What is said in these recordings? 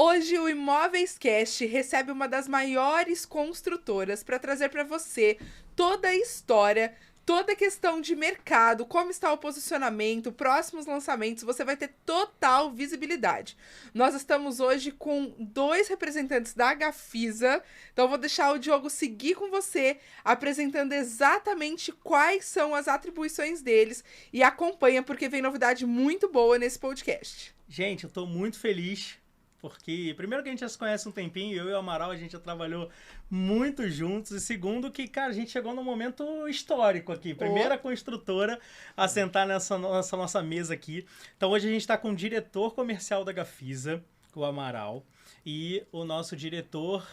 Hoje o Imóveis Cast recebe uma das maiores construtoras para trazer para você toda a história, toda a questão de mercado, como está o posicionamento, próximos lançamentos, você vai ter total visibilidade. Nós estamos hoje com 2 representantes da Gafisa, então eu vou deixar o Diogo seguir com você, apresentando exatamente quais são as atribuições deles e acompanha porque vem novidade muito boa nesse podcast. Gente, eu tô muito feliz, porque primeiro que a gente já se conhece um tempinho, eu e o Amaral, a gente já trabalhou muito juntos, e segundo que, cara, a gente chegou num momento histórico aqui, primeira construtora a sentar nessa nossa mesa aqui. Então hoje a gente tá com o diretor comercial da Gafisa, o Amaral, e o nosso diretor...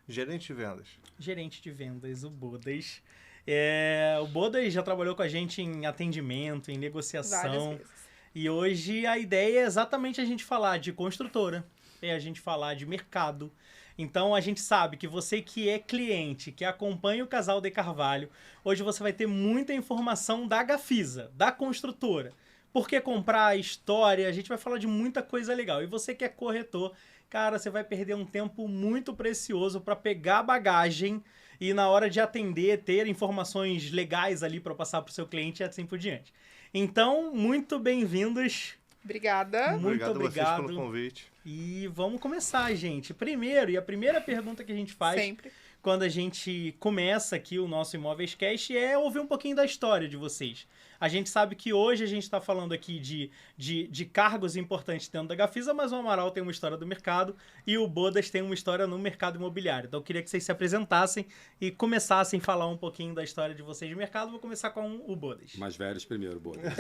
Gerente de vendas, o Bodas. O Bodas já trabalhou com a gente em atendimento, em negociação. Várias vezes. E hoje a ideia é exatamente a gente falar de construtora, é a gente falar de mercado. Então a gente sabe que você que é cliente, que acompanha o Casal de Carvalho, hoje você vai ter muita informação da Gafisa, da construtora. Por que comprar a história? A gente vai falar de muita coisa legal. E você que é corretor, cara, você vai perder um tempo muito precioso para pegar a bagagem e na hora de atender, ter informações legais ali para passar para o seu cliente e assim por diante. Então, muito bem-vindos. Obrigada. Muito Obrigado a vocês obrigado pelo convite. E vamos começar, gente. Primeiro, e a primeira pergunta que a gente faz Sempre. quando a gente começa aqui o nosso Imóveis Cast é ouvir um pouquinho da história de vocês. A gente sabe que hoje a gente está falando aqui de cargos importantes dentro da Gafisa, mas o Amaral tem uma história do mercado e o Bodas tem uma história no mercado imobiliário. Então eu queria que vocês se apresentassem e começassem a falar um pouquinho da história de vocês de mercado. Vou começar com o Bodas. Mais velhos primeiro, Bodas.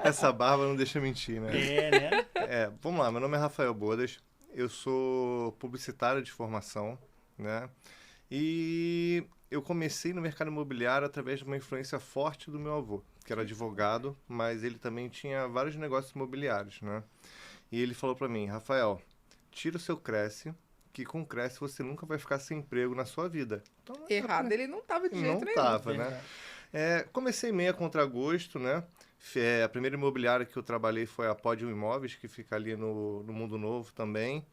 Essa barba não deixa mentir, né? Né? Vamos lá, meu nome é Rafael Bodas, eu sou publicitário de formação, né? E eu comecei no mercado imobiliário através de uma influência forte do meu avô, que era advogado, mas ele também tinha vários negócios imobiliários, né? E ele falou para mim, Rafael, tira o seu Cresce, que com o Cresce você nunca vai ficar sem emprego na sua vida. Então, Errado ele não tava de jeito não nenhum. tava, né? Comecei meio a contragosto, né? A primeira imobiliária que eu trabalhei foi a Pódio Imóveis, que fica ali no Mundo Novo também.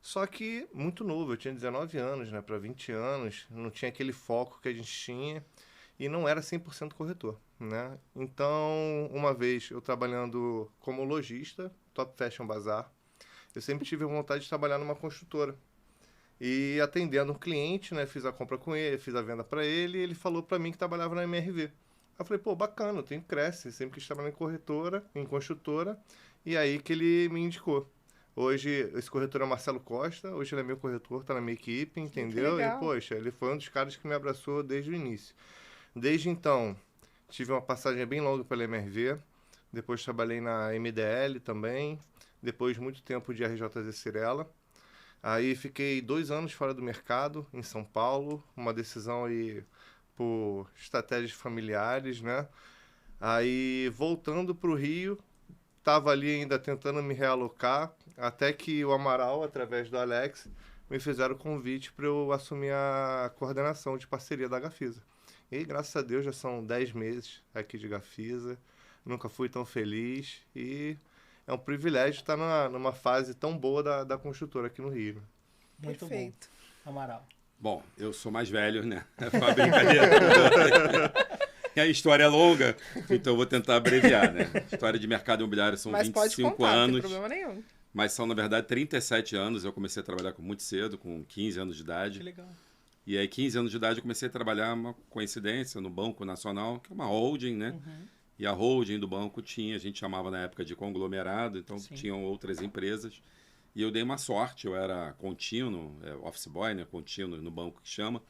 Só que muito novo, eu tinha 19 anos, né, para 20 anos, não tinha aquele foco que a gente tinha e não era 100% corretor, né? Então, uma vez eu trabalhando como lojista, Top Fashion Bazar, eu sempre tive a vontade de trabalhar numa construtora. E atendendo um cliente, né, fiz a compra com ele, fiz a venda para ele e ele falou para mim que trabalhava na MRV. Aí eu falei, pô, bacana, eu tenho Cresce, sempre quis trabalhar em corretora, em construtora, e aí que ele me indicou. Hoje, esse corretor é o Marcelo Costa, hoje ele é meu corretor, tá na minha equipe, entendeu? Que legal. E, poxa, ele foi um dos caras que me abraçou desde o início. Desde então, tive uma passagem bem longa pela MRV, depois trabalhei na MDL também, depois muito tempo de RJZ Cirela. Aí fiquei 2 anos fora do mercado, em São Paulo, uma decisão aí por estratégias familiares, né? Aí, voltando para o Rio, estava ali ainda tentando me realocar, até que o Amaral, através do Alex, me fizeram o convite para eu assumir a coordenação de parceria da Gafisa. E, graças a Deus, já são 10 meses aqui de Gafisa, nunca fui tão feliz e é um privilégio estar numa fase tão boa da construtora aqui no Rio. Muito Perfeito. bom. Amaral. Bom, eu sou mais velho, né? Foi uma brincadeira. E a história é longa, então eu vou tentar abreviar, né? História de mercado imobiliário são Mas pode 25 contar, anos. não tem problema nenhum. Mas são, na verdade, 37 anos. Eu comecei a trabalhar muito cedo, com 15 anos de Que idade. legal. E aí, 15 anos de idade, eu comecei a trabalhar, uma coincidência, no Banco Nacional, que é uma holding, né? E a holding do banco a gente chamava na época de conglomerado, então Sim. tinham outras empresas. E eu dei uma sorte, eu era contínuo, office boy, né? Contínuo no banco que chama.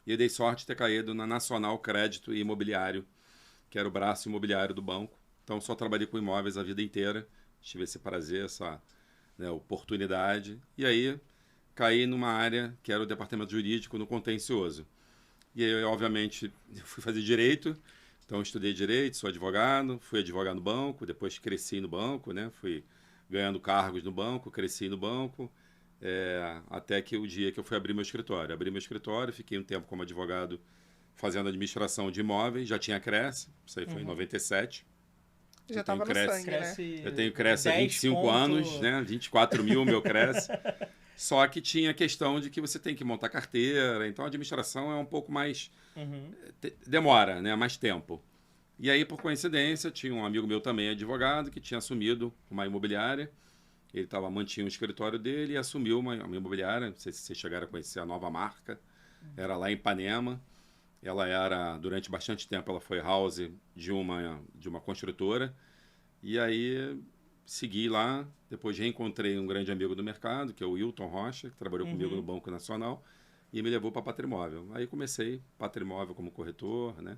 E eu dei sorte de ter caído na Nacional Crédito e Imobiliário, que era o braço imobiliário do banco. Então, só trabalhei com imóveis a vida inteira. Tive esse prazer, essa, né, oportunidade. E aí, caí numa área que era o departamento jurídico no contencioso. E aí, obviamente, fui fazer direito. Então, estudei direito, sou advogado, fui advogado no banco, depois cresci no banco, né? Fui ganhando cargos no banco, cresci no banco, até que o dia que eu fui abrir meu escritório. Abri meu escritório, fiquei um tempo como advogado fazendo administração de imóveis, já tinha Cresce, isso aí foi em 97. Já Eu tenho tava no Cresce. sangue, né? Cresce Eu tenho Cresce há 10 25 ponto- anos, né? 24 mil meu Cresce. Só que tinha a questão de que você tem que montar carteira, então a administração é um pouco mais... Uhum. demora, né? Mais tempo. E aí, por coincidência, tinha um amigo meu também, advogado, que tinha assumido uma imobiliária. Ele mantinha o escritório dele e assumiu uma imobiliária. Não sei se vocês chegaram a conhecer a nova marca. Era lá em Ipanema. Ela era, durante bastante tempo, ela foi house de uma construtora. E aí, segui lá. Depois reencontrei um grande amigo do mercado, que é o Wilton Rocha, que trabalhou comigo no Banco Nacional. E me levou para Patrimóvel. Aí comecei Patrimóvel como corretor, né?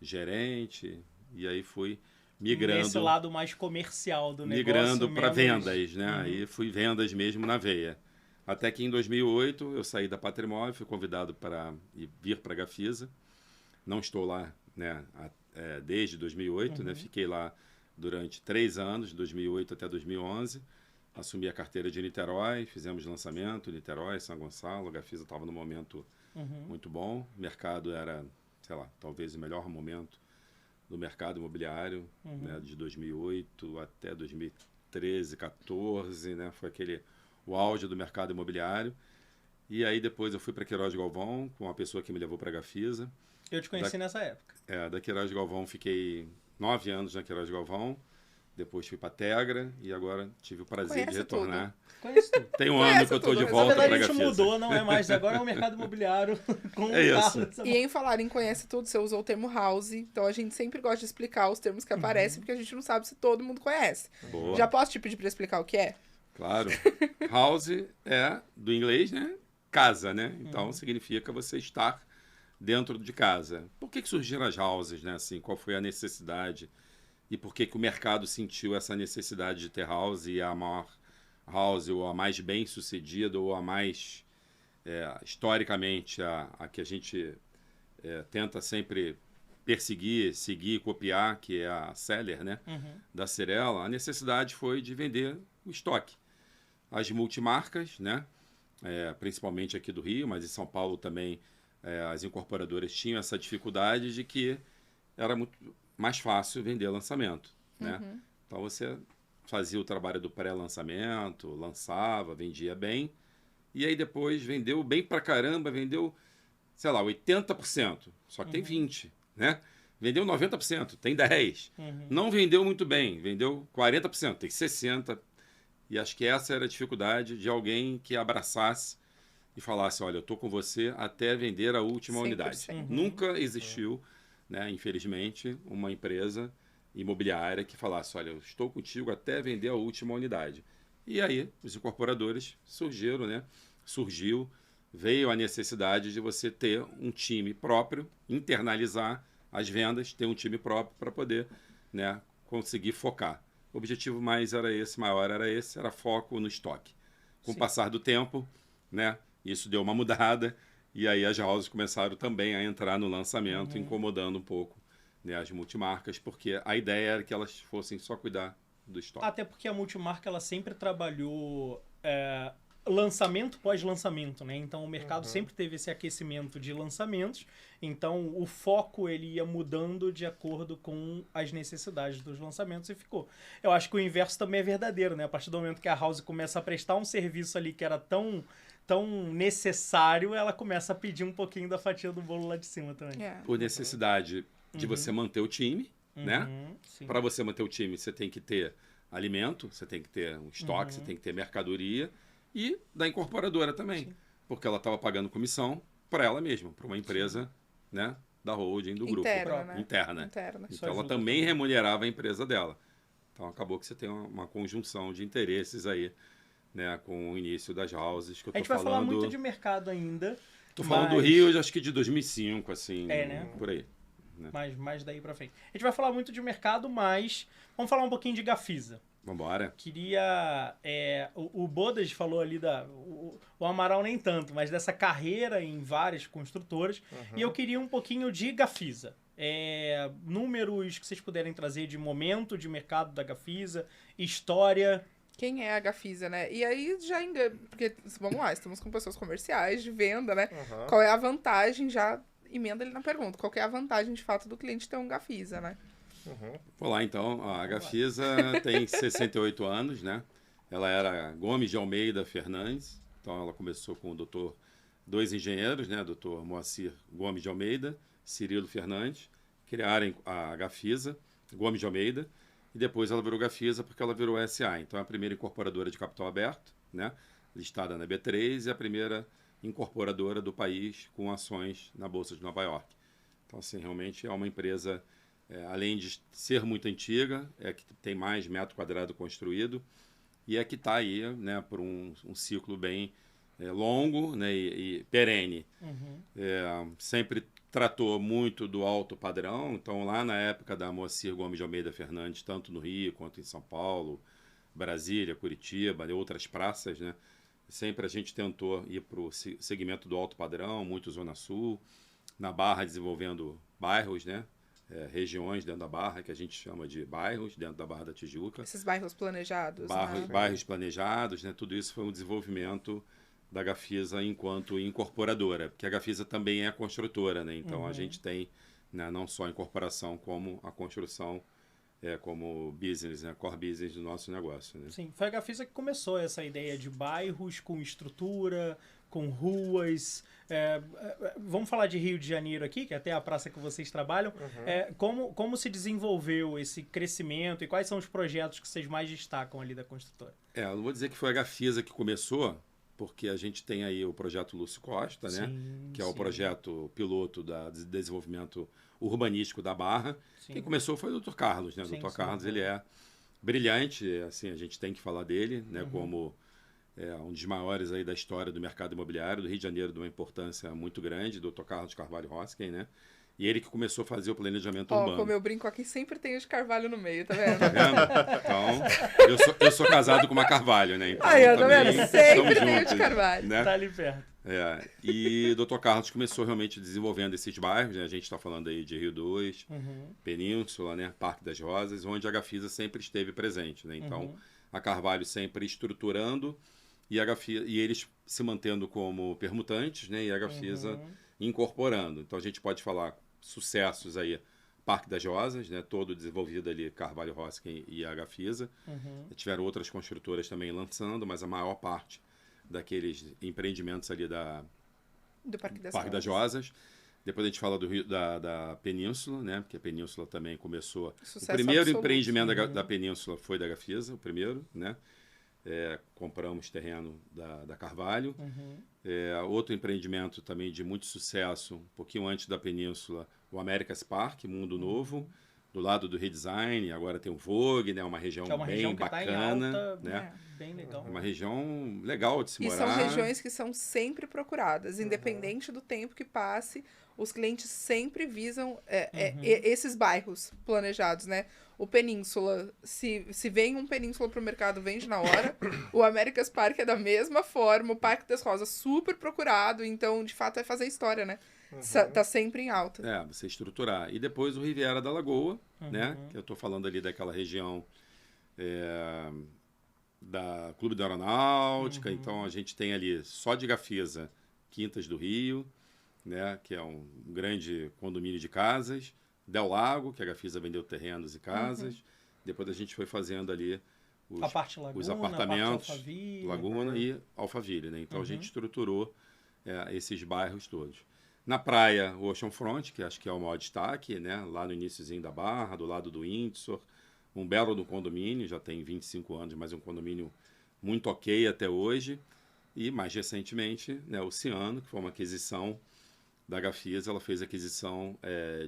Gerente. E aí fui migrando... Nesse lado mais comercial do negócio. Migrando para menos- vendas, né? Aí fui vendas mesmo na veia. Até que em 2008 eu saí da Patrimóvel, fui convidado para vir para a Gafisa. Não estou lá, né, desde 2008, né? Fiquei lá durante 3 anos, de 2008 até 2011. Assumi a carteira de Niterói, fizemos lançamento, Niterói, São Gonçalo. A Gafisa estava num momento muito bom. O mercado era, sei lá, talvez o melhor momento do mercado imobiliário, né, de 2008 até 2013, 14, né? Foi o auge do mercado imobiliário. E aí depois eu fui para Queiroz Galvão, com uma pessoa que me levou para a Gafisa. Eu te conheci nessa época. Da Queiroz Galvão fiquei 9 anos na Queiroz Galvão. Depois fui para Tegra e agora tive o prazer Conhece de retornar. Conheço tudo. Tem um Conhece ano que eu estou tudo. de Na Na volta para a verdade, a gente Gafisa. mudou, não é mais. Agora é o mercado imobiliário com É o isso. Carlos. E em falar em conhece tudo, você usou o termo house. Então a gente sempre gosta de explicar os termos que aparecem, porque a gente não sabe se todo mundo conhece. Boa. Já posso te pedir para explicar o que é? Claro. House é, do inglês, né? Casa, né? Então, significa você estar dentro de casa. Por que surgiram as houses, né? Assim, qual foi a necessidade? E por que o mercado sentiu essa necessidade de ter house e a maior house, ou a mais bem-sucedida, ou a mais, historicamente, a que a gente tenta sempre perseguir, seguir, copiar, que é a Seller, né? Da Cirela. A necessidade foi de vender o estoque. As multimarcas, né? Principalmente aqui do Rio, mas em São Paulo também as incorporadoras tinham essa dificuldade de que era muito mais fácil vender lançamento, né? Então você fazia o trabalho do pré-lançamento, lançava, vendia bem, e aí depois vendeu bem pra caramba, vendeu, sei lá, 80%, só que tem 20%, né? Vendeu 90%, tem 10%. Não vendeu muito bem, vendeu 40%, tem 60%. E acho que essa era a dificuldade de alguém que abraçasse e falasse, olha, eu estou com você até vender a última 100%. unidade. Nunca existiu, né, infelizmente, uma empresa imobiliária que falasse, olha, eu estou contigo até vender a última unidade. E aí, os incorporadores surgiram, né? Veio a necessidade de você ter um time próprio, internalizar as vendas, ter um time próprio para poder, né, conseguir focar. O objetivo maior era esse, era foco no estoque. Com o passar do tempo, né, isso deu uma mudada, e aí as houses começaram também a entrar no lançamento, incomodando um pouco, né, as multimarcas, porque a ideia era que elas fossem só cuidar do estoque. Até porque a multimarca ela sempre trabalhou lançamento pós-lançamento, né? Então o mercado sempre teve esse aquecimento de lançamentos. Então o foco ele ia mudando de acordo com as necessidades dos lançamentos e ficou. Eu acho que o inverso também é verdadeiro, né? A partir do momento que a house começa a prestar um serviço ali que era tão necessário, ela começa a pedir um pouquinho da fatia do bolo lá de cima também. Por necessidade de você manter o time, né? Sim. Para você manter o time, você tem que ter alimento, você tem que ter um estoque, você tem que ter mercadoria e da incorporadora também, porque ela estava pagando comissão para ela mesma, para uma empresa, né, da holding do grupo. Interna. Então ela também remunerava a empresa dela. Então acabou que você tem uma conjunção de interesses aí, né, com o início das houses que eu tô falando. A gente vai falar muito de mercado ainda. Tô falando do Rio, acho que de 2005, assim, né? por aí. Mais daí pra frente. A gente vai falar muito de mercado, mas vamos falar um pouquinho de Gafisa. Vambora. Queria... o Bodas falou ali o Amaral nem tanto, mas dessa carreira em várias construtoras. E eu queria um pouquinho de Gafisa. Números que vocês puderem trazer de momento de mercado da Gafisa, história... Quem é a Gafisa, né? E aí já engana, porque, vamos lá, estamos com pessoas comerciais, de venda, né? Qual é a vantagem, já emenda ali na pergunta, qual é a vantagem, de fato, do cliente ter um Gafisa, né? Vou lá, então. A Gafisa tem 68 anos, né? Ela era Gomes de Almeida Fernandes. Então, ela começou com dois engenheiros, né? Dr. Moacir Gomes de Almeida, Cirilo Fernandes, criaram a Gafisa, Gomes de Almeida, e depois ela virou Gafisa porque ela virou SA. Então, é a primeira incorporadora de capital aberto, né? Listada na B3 e a primeira incorporadora do país com ações na Bolsa de Nova York. Então, assim, realmente é uma empresa, além de ser muito antiga, é que tem mais metro quadrado construído e é que está aí, né, por um ciclo bem longo, né, e perene. Sempre tratou muito do alto padrão, então lá na época da Moacir Gomes de Almeida Fernandes, tanto no Rio quanto em São Paulo, Brasília, Curitiba e outras praças, né, sempre a gente tentou ir para o segmento do alto padrão, muito Zona Sul, na Barra desenvolvendo bairros, né, regiões dentro da Barra, que a gente chama de bairros, dentro da Barra da Tijuca. Esses bairros planejados, né? Bairros planejados, né, tudo isso foi um desenvolvimento da Gafisa enquanto incorporadora, porque a Gafisa também é construtora, né, então a gente tem, né, não só a incorporação, como a construção como business, né, core business do nosso negócio. Né? Sim, foi a Gafisa que começou essa ideia de bairros com estrutura, com ruas. Vamos falar de Rio de Janeiro aqui, que é até a praça que vocês trabalham. Como se desenvolveu esse crescimento e quais são os projetos que vocês mais destacam ali da construtora? Eu não vou dizer que foi a Gafisa que começou, porque a gente tem aí o projeto Lúcio Costa, né? Que é o projeto piloto de desenvolvimento urbanístico da Barra. Sim. Quem começou foi o Dr. Carlos, né? O Dr. Carlos, ele é brilhante, assim, a gente tem que falar dele, né? Como um dos maiores aí da história do mercado imobiliário do Rio de Janeiro, de uma importância muito grande, Dr. Carlos Carvalho Hosken, né? E ele que começou a fazer o planejamento urbano. Como eu brinco aqui, sempre tem o de Carvalho no meio, tá vendo? Tá vendo? Então, eu sou casado com uma Carvalho, né? Então, Aí, tá vendo? Sempre tem o juntos, de Carvalho. Tá ali perto. E o Dr. Carlos começou realmente desenvolvendo esses bairros, né? A gente está falando aí de Rio 2, Península, né? Parque das Rosas, onde a Gafisa sempre esteve presente, né? Então, a Carvalho sempre estruturando e eles se mantendo como permutantes, né? E a Gafisa incorporando. Então, a gente pode falar sucessos aí, Parque das Rosas, né, todo desenvolvido ali, Carvalho Hosken e a Gafisa. Tiveram outras construtoras também lançando, mas a maior parte daqueles empreendimentos ali Do Parque das Parque das Rosas. Depois a gente fala do Rio, da Península, né, porque a Península também começou... Sucesso o primeiro absoluto. empreendimento da Península foi da Gafisa, o primeiro, né? Compramos terreno da Carvalho. Outro empreendimento também de muito sucesso, um pouquinho antes da Península, o America's Park, Mundo Novo, do lado do Redesign. Agora tem o Vogue, né? Uma região bem região que bacana. Tá em alta, Né? Bem legal. Uma região legal de se E morar. são regiões que são sempre procuradas, independente do tempo que passe, os clientes sempre visam esses bairros planejados, né? O Península, se vem um Península pro mercado, vende na hora. O America's Park é da mesma forma, o Parque das Rosas super procurado, então, de fato, é fazer história, né? Tá sempre em alta. Você estruturar. E depois o Riviera da Lagoa, né? Que eu tô falando ali daquela região da Clube da Aeronáutica. Então, a gente tem ali, só de Gafisa, Quintas do Rio, né? Que é um grande condomínio de casas. Del Lago, que a Gafisa vendeu terrenos e casas. Depois a gente foi fazendo ali a parte Laguna, os apartamentos, a parte Alphaville. Laguna e Alphaville, né? Então a gente estruturou esses bairros todos. Na praia, o Oceanfront, que acho que é o maior destaque, né? Lá no iniciozinho da Barra, do lado do Windsor. Um belo do condomínio, já tem 25 anos, mas um condomínio muito ok até hoje. E mais recentemente, né, o Oceano, que foi uma aquisição da Gafisa. Ela fez aquisição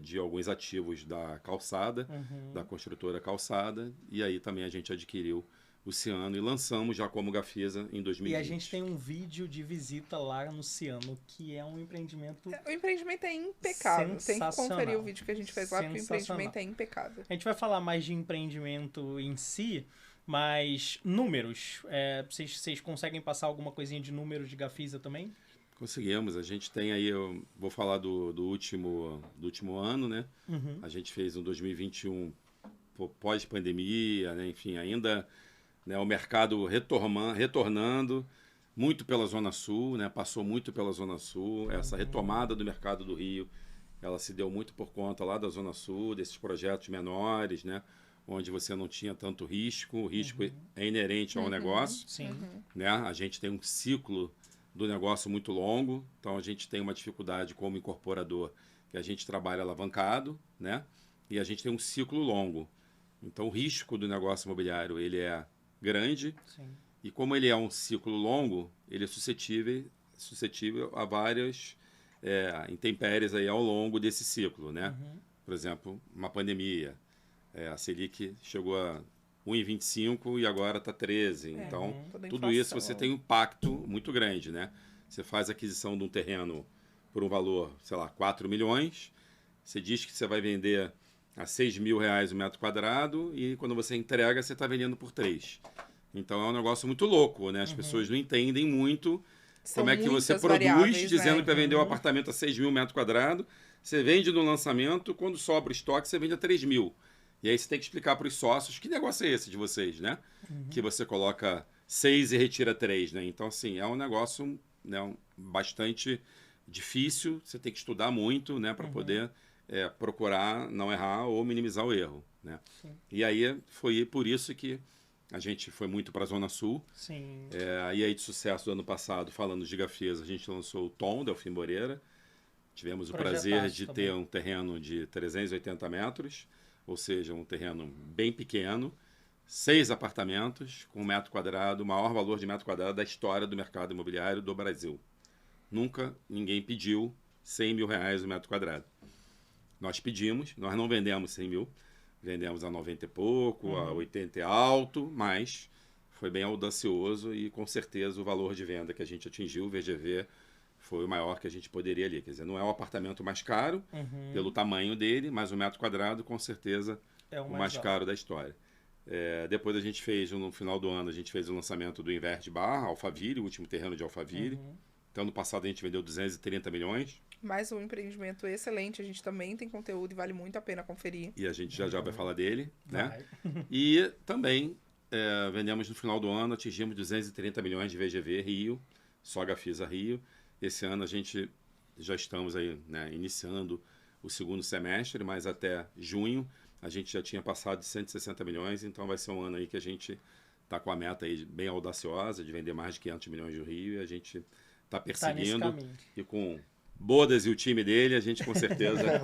de alguns ativos da Calçada, da construtora Calçada, e aí também a gente adquiriu o Ciano e lançamos já como Gafisa em 2020. E a gente tem um vídeo de visita lá no Ciano, que é um empreendimento O empreendimento é impecável. Tem que conferir o vídeo que a gente fez lá, porque o empreendimento é impecável. A gente vai falar mais de empreendimento em si, mas números. Vocês conseguem passar alguma coisinha de números de Gafisa também? Conseguimos. A gente tem aí, eu vou falar do último ano, né? A gente fez um 2021 pós-pandemia, né? Enfim, ainda, né, o mercado retornando muito pela Zona Sul, né? Passou muito pela Zona Sul. Essa retomada do mercado do Rio ela se deu muito por conta lá da Zona Sul, desses projetos menores, né? Onde você não tinha tanto risco, o risco é inerente ao negócio, Sim. né? A gente tem um ciclo do negócio muito longo, então a gente tem uma dificuldade como incorporador, que a gente trabalha alavancado, né? E a gente tem um ciclo longo. Então o risco do negócio imobiliário, ele é grande, Sim. e como ele é um ciclo longo, ele é suscetível a várias intempéries aí ao longo desse ciclo, né? Por exemplo, uma pandemia. A Selic chegou a 1,25 e agora está 13. Então, toda a tudo isso inflação. você tem um impacto muito grande, né? Você faz a aquisição de um terreno por um valor, sei lá, 4 milhões, você diz que você vai vender a R$ 6.000 o metro quadrado e quando você entrega, você está vendendo por 3. Então, é um negócio muito louco, né? As pessoas não entendem muito São como é que você muitas produz variáveis, dizendo né? que vai vender um apartamento a 6.000 metros quadrados, você vende no lançamento, quando sobra o estoque, você vende a 3.000. E aí você tem que explicar para os sócios que negócio é esse de vocês, né? Que você coloca 6 e retira 3, né? Então, assim, é um negócio, né, bastante difícil, você tem que estudar muito, né, para poder procurar não errar ou minimizar o erro, né? E aí foi por isso que a gente foi muito para a Zona Sul. Sim. E aí de sucesso do ano passado, falando de Gigafias, a gente lançou o Tom, Delfim Moreira. Tivemos o prazer de ter um terreno de 380 metros, ou seja, um terreno bem pequeno, 6 apartamentos com 1 metro quadrado, o maior valor de metro quadrado da história do mercado imobiliário do Brasil. Nunca ninguém pediu R$ 100.000 o metro quadrado. Nós pedimos, nós não vendemos 100 mil, vendemos a 90 e pouco, a 80 e alto, mas foi bem audacioso e com certeza o valor de venda que a gente atingiu, o VGV, foi o maior que a gente poderia ali. Quer dizer, não é o apartamento mais caro pelo tamanho dele, mas o metro quadrado com certeza É o mais caro da história. Depois a gente fez, no final do ano, a gente fez o lançamento do Invert Barra, Alphaville, o último terreno de Alphaville. Então, no passado a gente vendeu 230 milhões. Mais um empreendimento excelente, a gente também tem conteúdo e vale muito a pena conferir. E a gente já vai falar dele, né? Vai. E também vendemos no final do ano, atingimos 230 milhões de VGV Rio, só Gafisa Rio. Esse ano a gente já estamos aí, né, iniciando o segundo semestre, mas até junho a gente já tinha passado de 160 milhões, então vai ser um ano aí que a gente está com a meta aí bem audaciosa de vender mais de 500 milhões do Rio e a gente está perseguindo e com Bodas e o time dele, a gente com certeza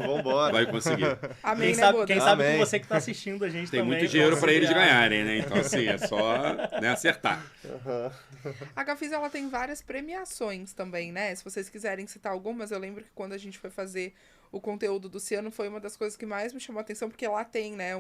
vai conseguir. Amém, Quem né, sabe, Bodas? quem sabe Amém. com você que está assistindo a gente Tem também. muito dinheiro para eles auxiliar. ganharem, né? Então, assim, é só, né, acertar. A Gafisa, ela tem várias premiações também, né? Se vocês quiserem citar algumas, eu lembro que quando a gente foi fazer o conteúdo do Ciano, foi uma das coisas que mais me chamou a atenção, porque lá tem, né,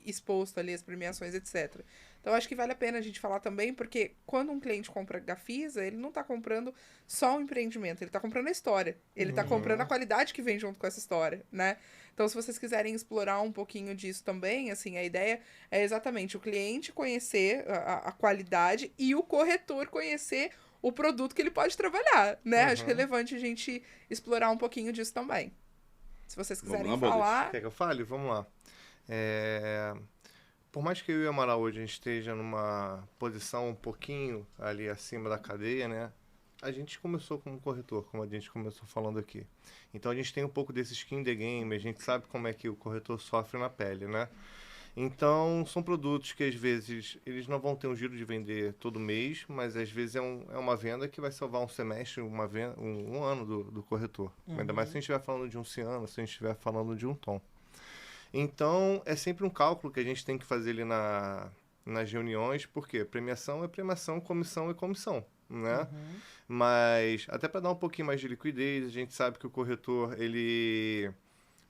exposto ali as premiações, etc. Então, acho que vale a pena a gente falar também, porque quando um cliente compra Gafisa, ele não tá comprando só um empreendimento, ele tá comprando a história. Ele tá comprando a qualidade que vem junto com essa história, né? Então, se vocês quiserem explorar um pouquinho disso também, assim, a ideia é exatamente o cliente conhecer a qualidade e o corretor conhecer o produto que ele pode trabalhar, né? Acho relevante a gente explorar um pouquinho disso também. Se vocês quiserem Vamos lá, Bodas. falar... Quer que eu fale? Vamos lá. Por mais que eu e a Amaral hoje a gente esteja numa posição um pouquinho ali acima da cadeia, né? A gente começou como corretor, como a gente começou falando aqui. Então a gente tem um pouco desse skin in the game, a gente sabe como é que o corretor sofre na pele, né? Então são produtos que às vezes eles não vão ter um giro de vender todo mês, mas às vezes é uma venda que vai salvar um semestre, um ano do corretor. Ainda mais se a gente estiver falando de um Ciano, se a gente estiver falando de um Tom. Então é sempre um cálculo que a gente tem que fazer ali nas reuniões, porque premiação é premiação, comissão é comissão, né? Mas até para dar um pouquinho mais de liquidez, a gente sabe que o corretor ele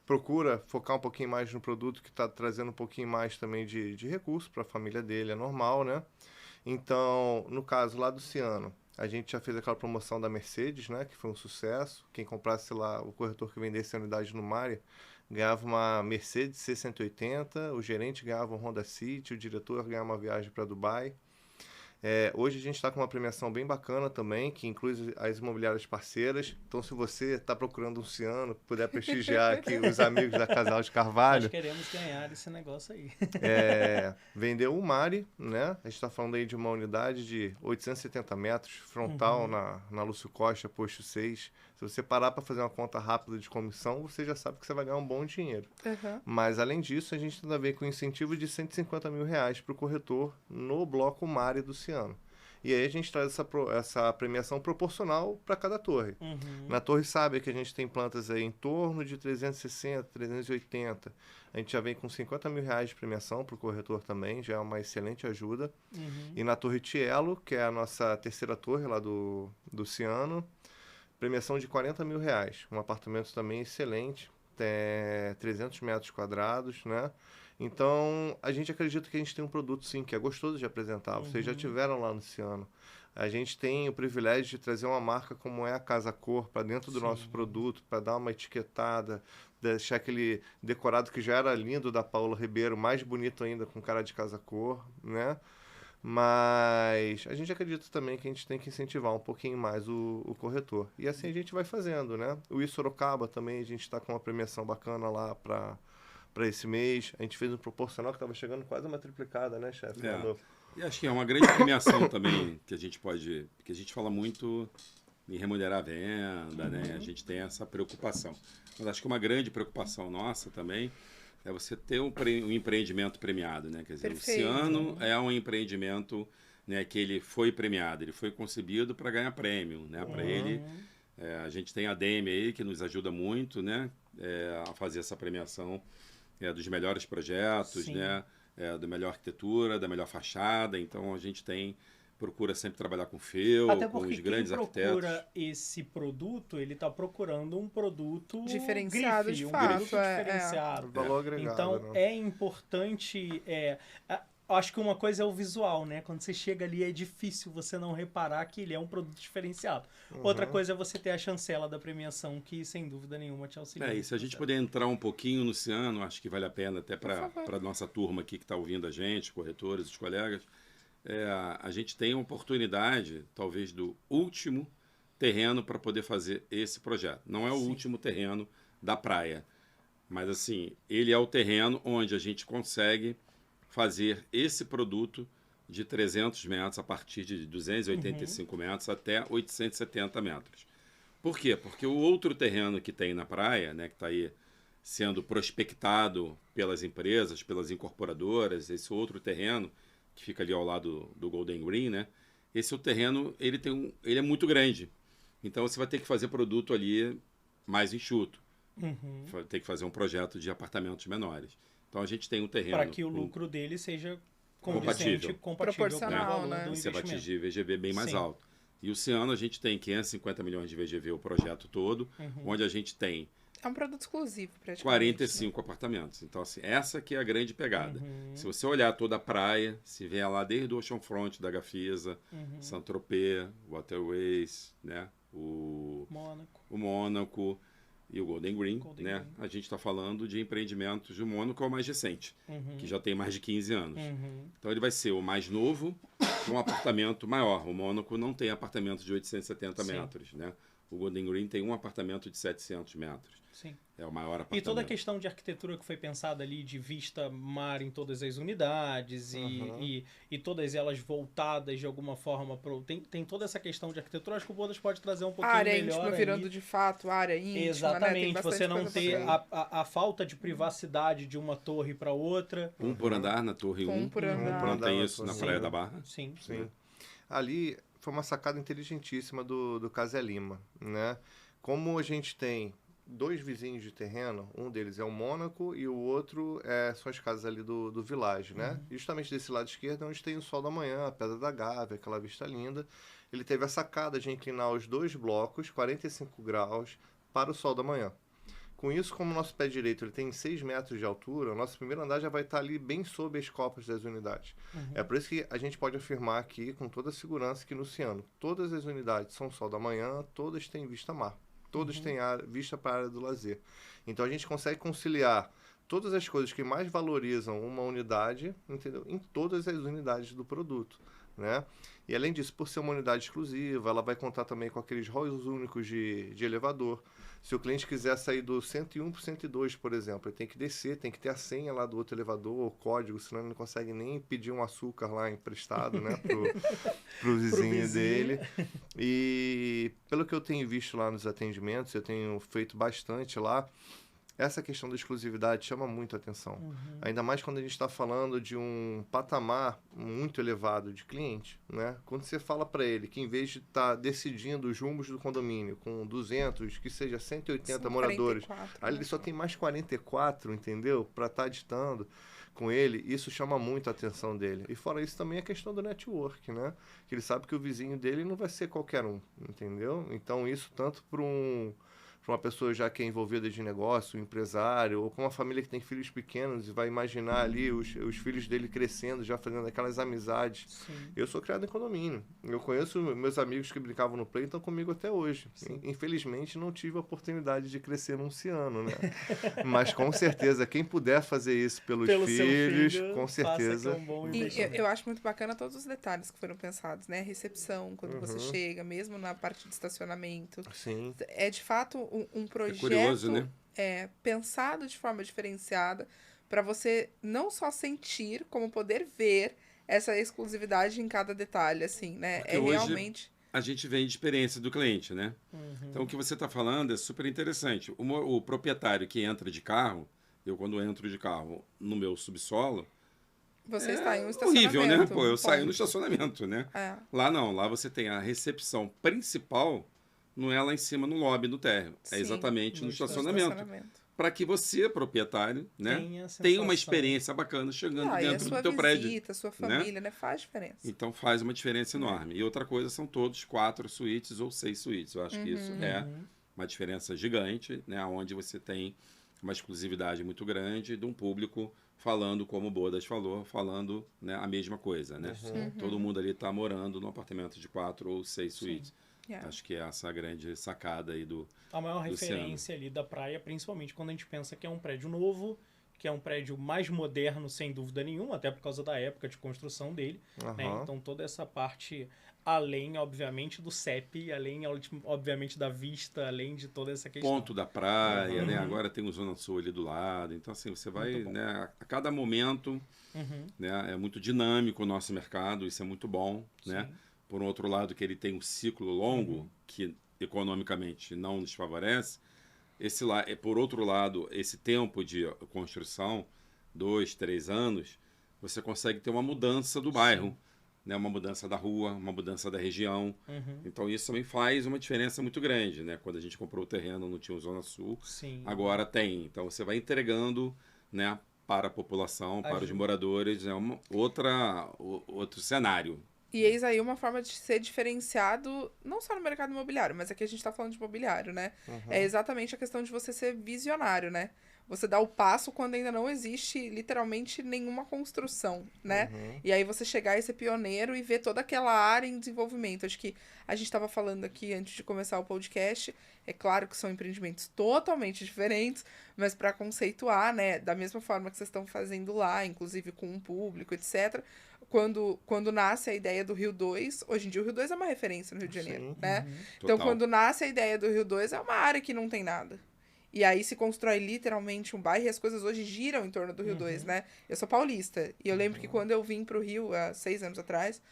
procura focar um pouquinho mais no produto que está trazendo um pouquinho mais também de recurso para a família dele, é normal, né? Então, no caso lá do Ciano, a gente já fez aquela promoção da Mercedes, né? Que foi um sucesso. Quem comprasse lá, o corretor que vendesse a unidade no Mari, ganhava uma Mercedes C180, o gerente ganhava um Honda City, o diretor ganhava uma viagem para Dubai. Hoje a gente está com uma premiação bem bacana também, que inclui as imobiliárias parceiras. Então, se você está procurando um Ciano, puder prestigiar aqui os amigos da Casal de Carvalho. Nós queremos ganhar esse negócio aí. Vendeu o Mari, né? A gente está falando aí de uma unidade de 870 metros, frontal na Lúcio Costa, posto 6. Se você parar para fazer uma conta rápida de comissão, você já sabe que você vai ganhar um bom dinheiro. Mas, além disso, a gente ainda vem com incentivo de R$150 mil para o corretor no bloco Mari do Ciano. E aí a gente traz essa premiação proporcional para cada torre. Na Torre Sábia, que a gente tem plantas aí em torno de 360, 380. A gente já vem com R$50 mil de premiação para o corretor também, já é uma excelente ajuda. E na Torre Tielo, que é a nossa terceira torre lá do Ciano, premiação de R$40 mil. Um apartamento também excelente, 300 metros quadrados, né? Então, a gente acredita que a gente tem um produto, sim, que é gostoso de apresentar. Vocês já tiveram lá no Ciano. A gente tem o privilégio de trazer uma marca como é a Casa Cor para dentro do nosso produto, para dar uma etiquetada, deixar aquele decorado que já era lindo da Paula Ribeiro, mais bonito ainda com cara de Casa Cor, né? Mas a gente acredita também que a gente tem que incentivar um pouquinho mais o corretor. E assim a gente vai fazendo, né? O I Sorocaba também, a gente está com uma premiação bacana lá para esse mês. A gente fez um proporcional que estava chegando quase uma triplicada, né, chefe? E acho que é uma grande premiação também que a gente pode... Porque a gente fala muito em remunerar a venda, né? A gente tem essa preocupação. Mas acho que uma grande preocupação nossa também é você ter um empreendimento premiado, né? Quer dizer, Perfeito. o Ciano é um empreendimento, né, que ele foi premiado, ele foi concebido para ganhar prêmio, né? Para ele, a gente tem a Demi aí que nos ajuda muito, né? A fazer essa premiação dos melhores projetos, né? Da melhor arquitetura, da melhor fachada. Então a gente procura sempre trabalhar com FEU, Até com porque os grandes quem arquitetos. procura esse produto, ele está procurando um produto Diferenciado, grife, de um fato, grife diferenciado. Valor agregado, Então né? é importante. Acho que uma coisa é o visual, né? Quando você chega ali é difícil você não reparar que ele é um produto diferenciado. Outra coisa é você ter a chancela da premiação, que sem dúvida nenhuma te auxilia. E se a gente puder entrar um pouquinho no Ciano, acho que vale a pena até para a nossa turma aqui que está ouvindo a gente, corretores, os colegas. A gente tem a oportunidade, talvez, do último terreno para poder fazer esse projeto. Não é o último terreno da praia, mas assim, ele é o terreno onde a gente consegue fazer esse produto de 300 metros a partir de 285 metros até 870 metros. Por quê? Porque o outro terreno que tem na praia, né, que está aí sendo prospectado pelas empresas, pelas incorporadoras, esse outro terreno que fica ali ao lado do Golden Green, né? Esse o terreno, ele é muito grande. Então você vai ter que fazer produto ali mais enxuto. Vai ter que fazer um projeto de apartamentos menores. Então a gente tem um terreno para que o lucro dele seja compatível Proporcional, com o valor né? do você vai investimento. atingir VGV bem mais Sim. alto. E o Ciano a gente tem 550 milhões de VGV o projeto todo, onde a gente tem É um produto exclusivo, praticamente. 45 apartamentos. Então, assim, essa que é a grande pegada. Se você olhar toda a praia, se vier lá desde o Oceanfront da Gafisa, Saint-Tropez, Waterways, né? O Mônaco e o Golden Green, né? A gente está falando de empreendimentos. O Mônaco é o mais recente, que já tem mais de 15 anos. Então ele vai ser o mais novo, com um apartamento maior. O Mônaco não tem apartamento de 870 metros, né? O Golden Green tem um apartamento de 700 metros. Sim. É o maior apartamento. E toda a questão de arquitetura que foi pensada ali, de vista mar em todas as unidades e todas elas voltadas de alguma forma para... Tem toda essa questão de arquitetura, acho que o Bodas pode trazer um pouquinho área melhor íntima aí. virando de fato área íntima, Exatamente, né? Tem bastante você não coisa ter bacana. a falta de privacidade de uma torre para outra. Um por andar na Torre 1. Um por andar. Não tem isso na Sim. Praia da Barra. Sim. Sim. Ali foi uma sacada inteligentíssima do Casé Lima, né? Como a gente tem 2 vizinhos de terreno, um deles é o Mônaco e o outro são as casas ali do Village, né? Justamente desse lado esquerdo é onde tem o Sol da Manhã, a Pedra da Gávea, aquela vista linda. Ele teve a sacada de inclinar os 2 blocos, 45 graus, para o Sol da Manhã. Com isso, como o nosso pé direito ele tem 6 metros de altura, o nosso primeiro andar já vai estar ali bem sob as copas das unidades. É por isso que a gente pode afirmar aqui com toda a segurança que no Ciano, todas as unidades são Sol da Manhã, todas têm vista mar. Todos têm vista para a área do lazer. Então a gente consegue conciliar todas as coisas que mais valorizam uma unidade, entendeu? Em todas as unidades do produto. né? E além disso, por ser uma unidade exclusiva, ela vai contar também com aqueles halls únicos de elevador. Se o cliente quiser sair do 101 para o 102, por exemplo, ele tem que descer, tem que ter a senha lá do outro elevador, o código, senão ele não consegue nem pedir um açúcar lá emprestado, né, pro vizinho dele. E pelo que eu tenho visto lá nos atendimentos, eu tenho feito bastante lá, essa questão da exclusividade chama muito a atenção. Ainda mais quando a gente está falando de um patamar muito elevado de cliente, né? Quando você fala para ele que em vez de estar decidindo os rumos do condomínio com 200, que seja 180 São moradores, 44, aí ele só tem mais 44, entendeu? Para estar ditando com ele, isso chama muito a atenção dele. E fora isso também a questão do network, né? Que ele sabe que o vizinho dele não vai ser qualquer um, entendeu? Então isso tanto para uma pessoa já que é envolvida de negócio, um empresário, ou com uma família que tem filhos pequenos e vai imaginar ali os filhos dele crescendo, já fazendo aquelas amizades. Sim. Eu sou criado em condomínio. Eu conheço meus amigos que brincavam no play e estão comigo até hoje. Infelizmente, não tive a oportunidade de crescer num ciano, né? Mas com certeza, quem puder fazer isso pelos Pelo seu filhos, filho, com faça que é certeza. um bom E investimento. eu acho muito bacana todos os detalhes que foram pensados, né? Recepção, quando você chega, mesmo na parte de estacionamento. Sim. É de fato um projeto curioso, né? Pensado de forma diferenciada para você não só sentir, como poder ver essa exclusividade em cada detalhe, assim, né? Porque É hoje- realmente. A gente vem de experiência do cliente, né? Então, o que você está falando é super interessante. O proprietário que entra de carro, eu quando entro de carro no meu subsolo, Você está em um estacionamento. horrível, né? Pô, eu saio no ponto. estacionamento, né? É. Lá não, lá você tem a recepção principal, não é lá em cima no lobby, no térreo. Sim, É exatamente no no estacionamento. Para que você, proprietário, né, Tenha a tenha uma sensação. experiência bacana chegando E a dentro sua do teu prédio. visita, a sua família, né? Faz diferença. Então faz uma diferença enorme. E outra coisa, são todos 4 suítes ou 6 suítes. Eu acho que isso é uma diferença gigante, né? Onde você tem uma exclusividade muito grande de um público falando, como o Bodas falou, falando, né, a mesma coisa, né? Todo mundo ali está morando num apartamento de 4 ou 6 suítes. Yeah. Acho que é essa a grande sacada aí do... A maior Luciano. referência ali da praia, principalmente quando a gente pensa que é um prédio novo, que é um prédio mais moderno, sem dúvida nenhuma, até por causa da época de construção dele. Né? Aham. Então toda essa parte, além, obviamente, do CEP, além, obviamente, da vista, além de toda essa questão. Ponto da praia, né? Agora tem o Zona Sul ali do lado. Então, assim, você vai, Muito bom. né? A cada momento, né? É muito dinâmico o nosso mercado, isso é muito bom, né? Sim. Por um outro lado, que ele tem um ciclo longo, que economicamente não nos favorece. Por outro lado, esse tempo de construção, 2, 3 anos, você consegue ter uma mudança do bairro, né? Uma mudança da rua, uma mudança da região. Então isso também faz uma diferença muito grande, né? Quando a gente comprou o terreno, não tinha o Zona Sul, Sim. agora tem. Então você vai entregando, né, para a população, para os Ajuda. moradores, é outro cenário. E eis aí uma forma de ser diferenciado, não só no mercado imobiliário, mas aqui a gente tá falando de imobiliário, né? É exatamente a questão de você ser visionário, né? Você dá o passo quando ainda não existe literalmente nenhuma construção, né? E aí você chegar e ser pioneiro e ver toda aquela área em desenvolvimento. Acho que a gente estava falando aqui antes de começar o podcast, é claro que são empreendimentos totalmente diferentes, mas para conceituar, né, da mesma forma que vocês estão fazendo lá, inclusive com um público, etc. Quando nasce a ideia do Rio 2, hoje em dia o Rio 2 é uma referência no Rio de Janeiro, Sim. né? Total. Então, quando nasce a ideia do Rio 2, é uma área que não tem nada. E aí se constrói literalmente um bairro e as coisas hoje giram em torno do Rio 2, né? Eu sou paulista. E eu lembro que quando eu vim pro Rio, há 6 anos atrás,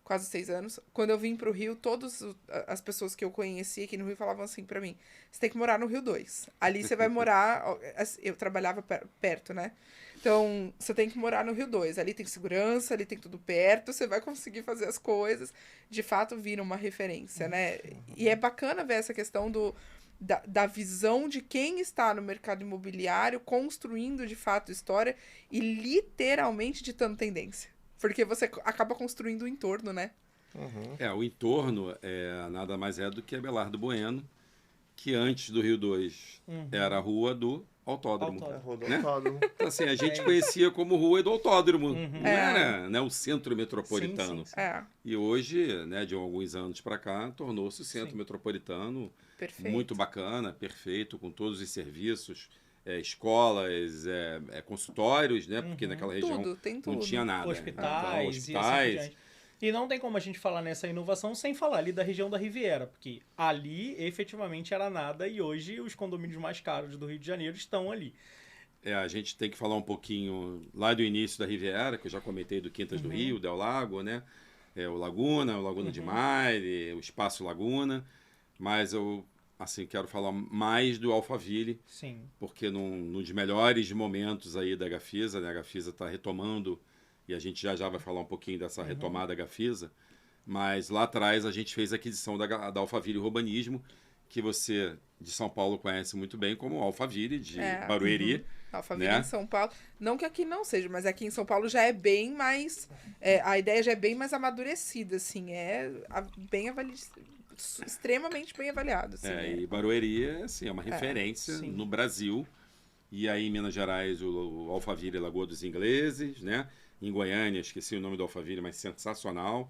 quase 6 anos, quando eu vim pro Rio, todas as pessoas que eu conheci aqui no Rio falavam assim pra mim: você tem que morar no Rio 2. Ali você vai morar. Eu trabalhava perto, né? Então, você tem que morar no Rio 2. Ali tem segurança, ali tem tudo perto, você vai conseguir fazer as coisas. De fato, vira uma referência, né? E é bacana ver essa questão da visão de quem está no mercado imobiliário construindo, de fato, história e literalmente ditando tendência. Porque você acaba construindo o entorno, né? O entorno nada mais é do que Abelardo Bueno, que antes do Rio 2 era a rua do autódromo. Rodolfo. Então, assim, a gente conhecia como rua do autódromo, não era, né, o centro metropolitano. Sim. É, E hoje, né, de alguns anos para cá, tornou-se o centro metropolitano perfeito. muito bacana, perfeito, com todos os serviços, escolas, consultórios, né, porque naquela região Tudo, tem tudo. não tinha nada. Hospitais, Então, e assim por hospitais. diante. E não tem como a gente falar nessa inovação sem falar ali da região da Riviera, porque ali efetivamente era nada e hoje os condomínios mais caros do Rio de Janeiro estão ali. A gente tem que falar um pouquinho lá do início da Riviera, que eu já comentei do Quintas do Rio, Del Lago, né? O Laguna de Maire, o Espaço Laguna, mas eu assim quero falar mais do Alphaville, Sim. porque num dos melhores momentos aí da Gafisa, né? A Gafisa está retomando, e a gente já vai falar um pouquinho dessa retomada da Gafisa, mas lá atrás a gente fez a aquisição da Alphaville Urbanismo, que você de São Paulo conhece muito bem como Alphaville de Barueri. Alphaville né? em São Paulo. Não que aqui não seja, mas aqui em São Paulo já é bem mais... a ideia já é bem mais amadurecida, assim. Extremamente bem avaliado. Assim, E Barueri assim, é uma referência sim. no Brasil. E aí em Minas Gerais o Alphaville é Lagoa dos Ingleses, né? Em Goiânia, esqueci o nome do Alphaville, mas sensacional.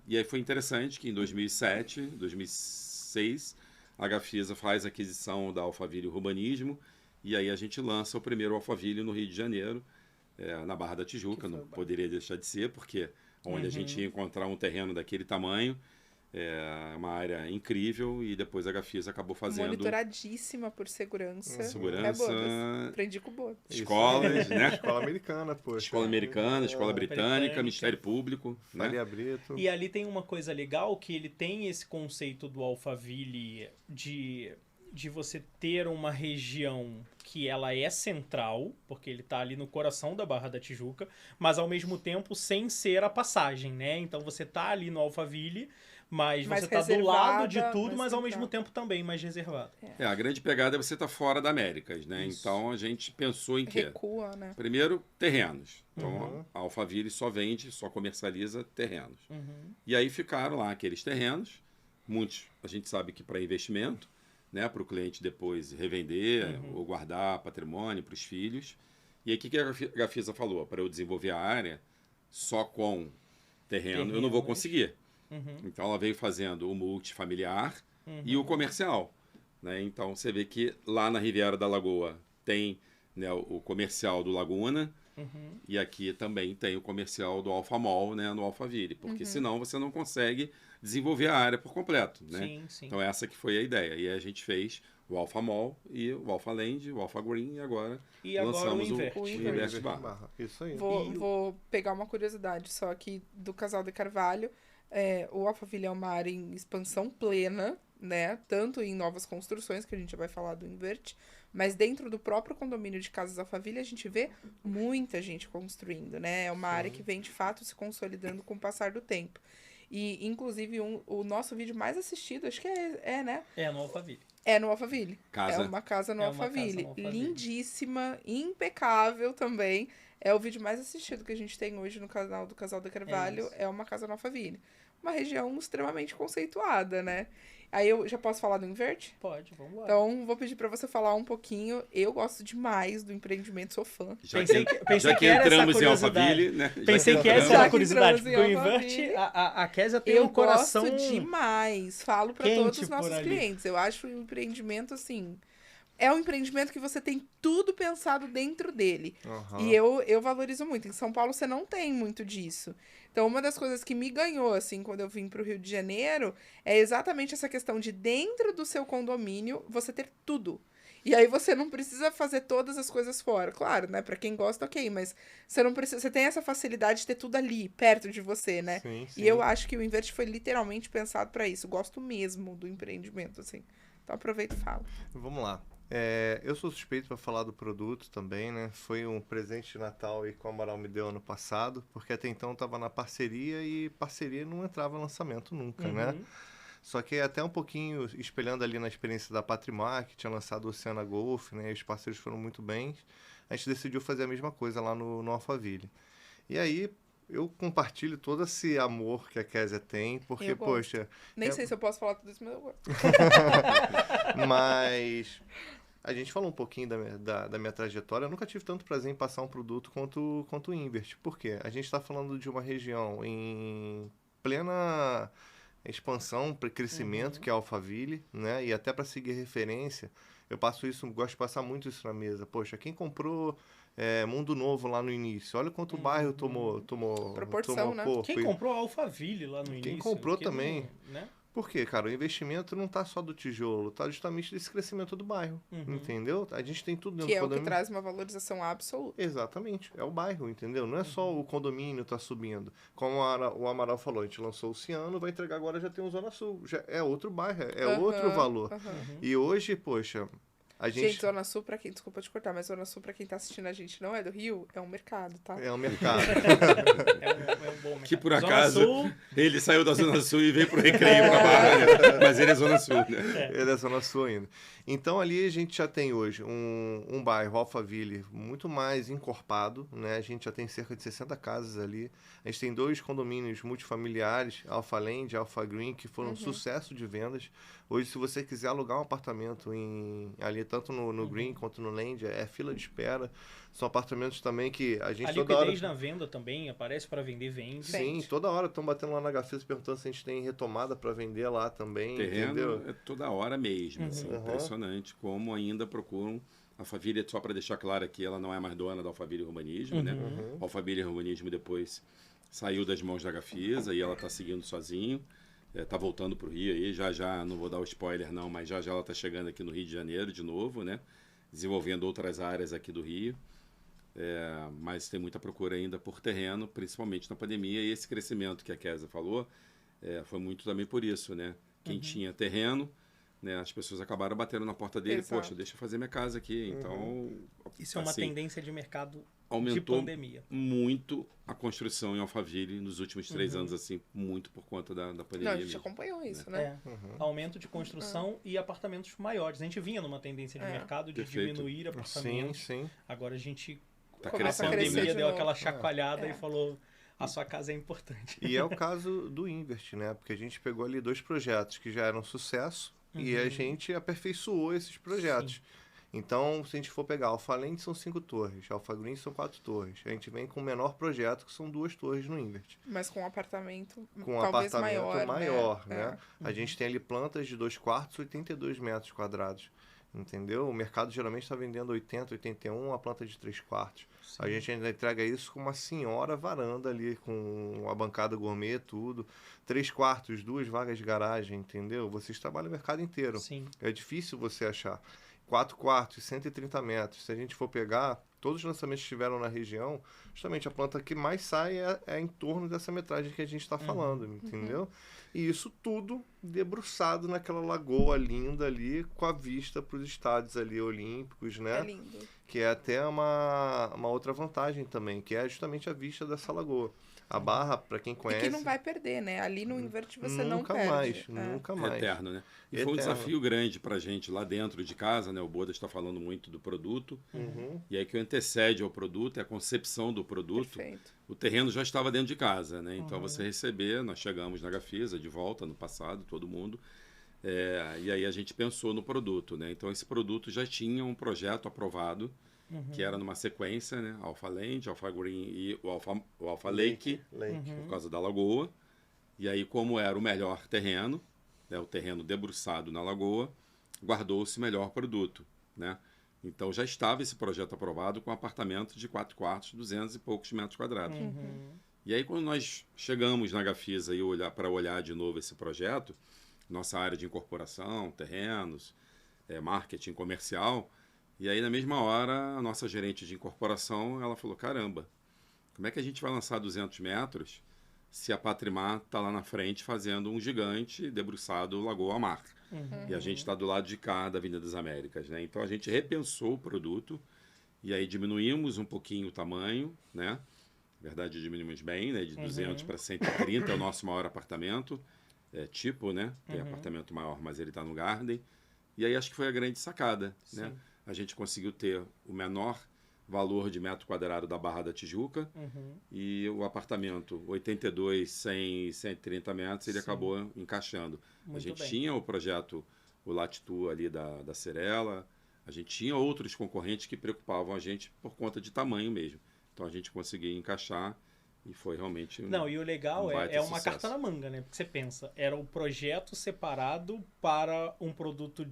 E aí foi interessante que em 2007, 2006, a Gafisa faz a aquisição da Alphaville Urbanismo, e aí a gente lança o primeiro Alphaville no Rio de Janeiro, na Barra da Tijuca, não poderia deixar de ser, porque onde a gente ia encontrar um terreno daquele tamanho, uma área incrível, e depois a Gafisa acabou fazendo... Monitoradíssima por segurança. Segurança... Aprendi com o Bodas. Escolas, né? Escola americana, poxa. Escola americana, escola britânica, Ministério Público, né? Faria Brito. E ali tem uma coisa legal, que ele tem esse conceito do Alphaville de você ter uma região que ela é central, porque ele está ali no coração da Barra da Tijuca, mas ao mesmo tempo sem ser a passagem, né? Então você está ali no Alphaville, mas você está do lado de tudo, mas ao mesmo tempo também mais reservado. A grande pegada é você estar fora da Américas, né? Isso. Então a gente pensou em quê? Recua, né? Primeiro, terrenos. Então a Alphaville só comercializa terrenos. E aí ficaram lá aqueles terrenos, muitos a gente sabe que para investimento, né? Para o cliente depois revender ou guardar patrimônio para os filhos. E aí o que a Gafisa falou? Para eu desenvolver a área só com terreno eu não vou conseguir. Então ela veio fazendo o multifamiliar e o comercial, né? Então você vê que lá na Riviera da Lagoa tem, né, o comercial do Laguna e aqui também tem o comercial do Alpha Mall, né, no Alphaville, porque senão você não consegue desenvolver a área por completo, né? Sim, sim. Então essa que foi a ideia. E aí a gente fez o Alpha Mall e o Alpha Land, o Alpha Green, e agora lançamos o Invert Barra. Isso aí. Vou pegar uma curiosidade só aqui do Casal de Carvalho. O Alphaville é uma área em expansão plena, né? Tanto em novas construções, que a gente já vai falar do Invert, mas dentro do próprio condomínio de casas Alphaville a gente vê muita gente construindo, né? É uma área que vem de fato se consolidando com o passar do tempo. E, inclusive, o nosso vídeo mais assistido, acho que né? É no Alphaville. É no Alphaville. Casa. É uma casa no É uma Alphaville. casa no Alphaville. Lindíssima, impecável também. É o vídeo mais assistido que a gente tem hoje no canal do Casal de Carvalho. É uma casa no Alphaville. Uma região extremamente conceituada, né? Aí eu já posso falar do Invert? Pode, vamos lá. Então, vou pedir pra você falar um pouquinho. Eu gosto demais do empreendimento, sou fã. Pensei que era entramos essa em Alphaville, né? Pensei que essa Já era a que curiosidade, entramos porque o em Invert, Alphaville. a Kézia tem Eu um coração... gosto demais. Falo pra quente todos os nossos por ali. clientes. Eu acho o empreendimento, assim... É um empreendimento que você tem tudo pensado dentro dele. E eu valorizo muito. Em São Paulo você não tem muito disso. Então, uma das coisas que me ganhou, assim, quando eu vim pro Rio de Janeiro, é exatamente essa questão de dentro do seu condomínio você ter tudo. E aí você não precisa fazer todas as coisas fora. Claro, né? Pra quem gosta, ok. Mas você não precisa. Você tem essa facilidade de ter tudo ali, perto de você, né? Sim, sim. E eu acho que o Invert foi literalmente pensado pra isso. Gosto mesmo do empreendimento, assim. Então aproveita e fala. Vamos lá. Eu sou suspeito para falar do produto também, né? Foi um presente de Natal que o Amaral me deu ano passado, porque até então estava na parceria e parceria não entrava em lançamento nunca, né? Só que até um pouquinho espelhando ali na experiência da Patrimar, que tinha lançado o Oceana Golf, né? E os parceiros foram muito bem. A gente decidiu fazer a mesma coisa lá no Alphaville. E aí eu compartilho todo esse amor que a Kézia tem, porque, Eu gosto. poxa... Nem sei se eu posso falar tudo isso, mas eu gosto. Mas a gente falou um pouquinho da minha trajetória. Eu nunca tive tanto prazer em passar um produto quanto o Invert. Por quê? A gente está falando de uma região em plena expansão, crescimento, que é a Alphaville, né? E até para seguir referência, gosto de passar muito isso na mesa. Poxa, quem comprou Mundo Novo lá no início. Olha quanto o bairro tomou Proporção, né? corpo. Quem comprou a Alphaville lá no início? Quem comprou também. Né? Por quê, cara? O investimento não tá só do tijolo, tá justamente desse crescimento do bairro, entendeu? A gente tem tudo dentro Que do é o que condomínio. traz uma valorização absoluta. Exatamente, é o bairro, entendeu? Não é só o condomínio tá subindo. Como o Amaral falou, a gente lançou o Ciano, vai entregar agora, já tem o Zona Sul. Já é outro bairro, é outro valor. E hoje, poxa, a Gente, Zona Sul, pra quem... Desculpa te cortar, mas Zona Sul, pra quem tá assistindo a gente não é do Rio, é um mercado, tá? É um mercado. É um bom mercado. Que por Zona acaso Sul, ele saiu da Zona Sul e veio pro Recreio pra Barra, né? Mas ele é Zona Sul, né? Ele é Zona Sul ainda. Então ali a gente já tem hoje um bairro, Alphaville, muito mais encorpado, né? A gente já tem cerca de 60 casas ali. A gente tem 2 condomínios multifamiliares, Alpha Land e Alpha Green, que foram um sucesso de vendas. Hoje, se você quiser alugar um apartamento ali, tanto no Green quanto no Land, é fila de espera. São apartamentos também que a gente a toda hora... liquidez na venda também, aparece para vender, vende. Sim, toda hora estão batendo lá na Gafisa perguntando se a gente tem retomada para vender lá também, Terreno entendeu? é toda hora mesmo, assim, impressionante como ainda procuram. A Alphaville, só para deixar claro aqui, ela não é mais dona da Alphaville Urbanismo, né? A Alphaville Urbanismo depois saiu das mãos da Gafisa e ela está seguindo sozinho. Tá voltando para o Rio aí, já, não vou dar o spoiler não, mas já ela está chegando aqui no Rio de Janeiro de novo, né? Desenvolvendo outras áreas aqui do Rio. Mas tem muita procura ainda por terreno, principalmente na pandemia, e esse crescimento que a Kézia falou foi muito também por isso, né? Quem tinha terreno, né, as pessoas acabaram batendo na porta dele, Exato. poxa, deixa eu fazer minha casa aqui. Então, Isso é uma assim, tendência de mercado de aumentou pandemia. muito a construção em Alphaville nos últimos 3 anos, assim, muito por conta da pandemia. Não, a gente mesmo. acompanhou isso, né? Aumento de construção e apartamentos maiores. A gente vinha numa tendência de mercado de Perfeito. diminuir apartamentos. Sim. Agora a gente, Tá Começa a a crescendo, crescer pandemia de deu novo. aquela chacoalhada e falou, a sua casa é importante. E é o caso do Invest, né? Porque a gente pegou ali 2 projetos que já eram sucesso e a gente aperfeiçoou esses projetos. Sim. Então, se a gente for pegar Alpha Land, são 5 torres, Alpha Green são 4 torres. A gente vem com o menor projeto, que são 2 torres no Invest. Mas com um apartamento Com um talvez apartamento maior, né? né? A gente tem ali plantas de 2 quartos, 82 metros quadrados. Entendeu? O mercado geralmente está vendendo 80, 81, a planta de 3 quartos. A gente ainda entrega isso com uma senhora varanda ali, com a bancada gourmet, tudo. 3 quartos, 2 vagas de garagem, entendeu? Vocês trabalham o mercado inteiro. Sim. É difícil você achar. 4 quartos, 130 metros. Se a gente for pegar, todos os lançamentos que tiveram na região, justamente a planta que mais sai é em torno dessa metragem que a gente está falando, entendeu? E isso tudo debruçado naquela lagoa linda ali, com a vista para os estádios ali olímpicos, né? É lindo. Que é até uma outra vantagem também, que é justamente a vista dessa lagoa. A Barra, para quem E conhece... que não vai perder, né? Ali no Invert você não nunca perde. mais, É. nunca mais. Eterno, né? E foi um Eterno. desafio grande pra gente lá dentro de casa, né? O Bodas está falando muito do produto. E aí que o antecede ao produto é a concepção do produto. Perfeito. O terreno já estava dentro de casa, né? Então você receber, nós chegamos na Gafisa de volta no passado, todo mundo. E aí a gente pensou no produto, né? Então esse produto já tinha um projeto aprovado, que era numa sequência, né? Alpha Land, Alpha Green e o Alpha Lake, por causa da lagoa. E aí, como era o melhor terreno, né? O terreno debruçado na lagoa, guardou-se melhor produto, né? Então já estava esse projeto aprovado com apartamento de 4 quartos, 200 e poucos metros quadrados. E aí, quando nós chegamos na Gafisa para olhar de novo esse projeto, nossa área de incorporação, terrenos, marketing comercial, e aí na mesma hora a nossa gerente de incorporação, ela falou, caramba, como é que a gente vai lançar 200 metros se a Patrimar está lá na frente fazendo um gigante debruçado Lagoa Mar? E a gente está do lado de cá da Avenida das Américas, né? Então a gente repensou o produto e aí diminuímos um pouquinho o tamanho, né? Na verdade, diminuímos bem, né? De 200 para 130 é o nosso maior apartamento. Né? Tem apartamento maior, mas ele está no Garden. E aí acho que foi a grande sacada, né? A gente conseguiu ter o menor valor de metro quadrado da Barra da Tijuca e o apartamento 82, 100, 130 metros, ele acabou encaixando. Muito a gente bem. tinha o projeto, o Latitude ali da Cirela, a gente tinha outros concorrentes que preocupavam a gente por conta de tamanho mesmo. Então a gente conseguia encaixar E foi realmente Não, e o legal baita é uma sucesso. carta na manga, né? Porque você pensa, era um projeto separado para um produto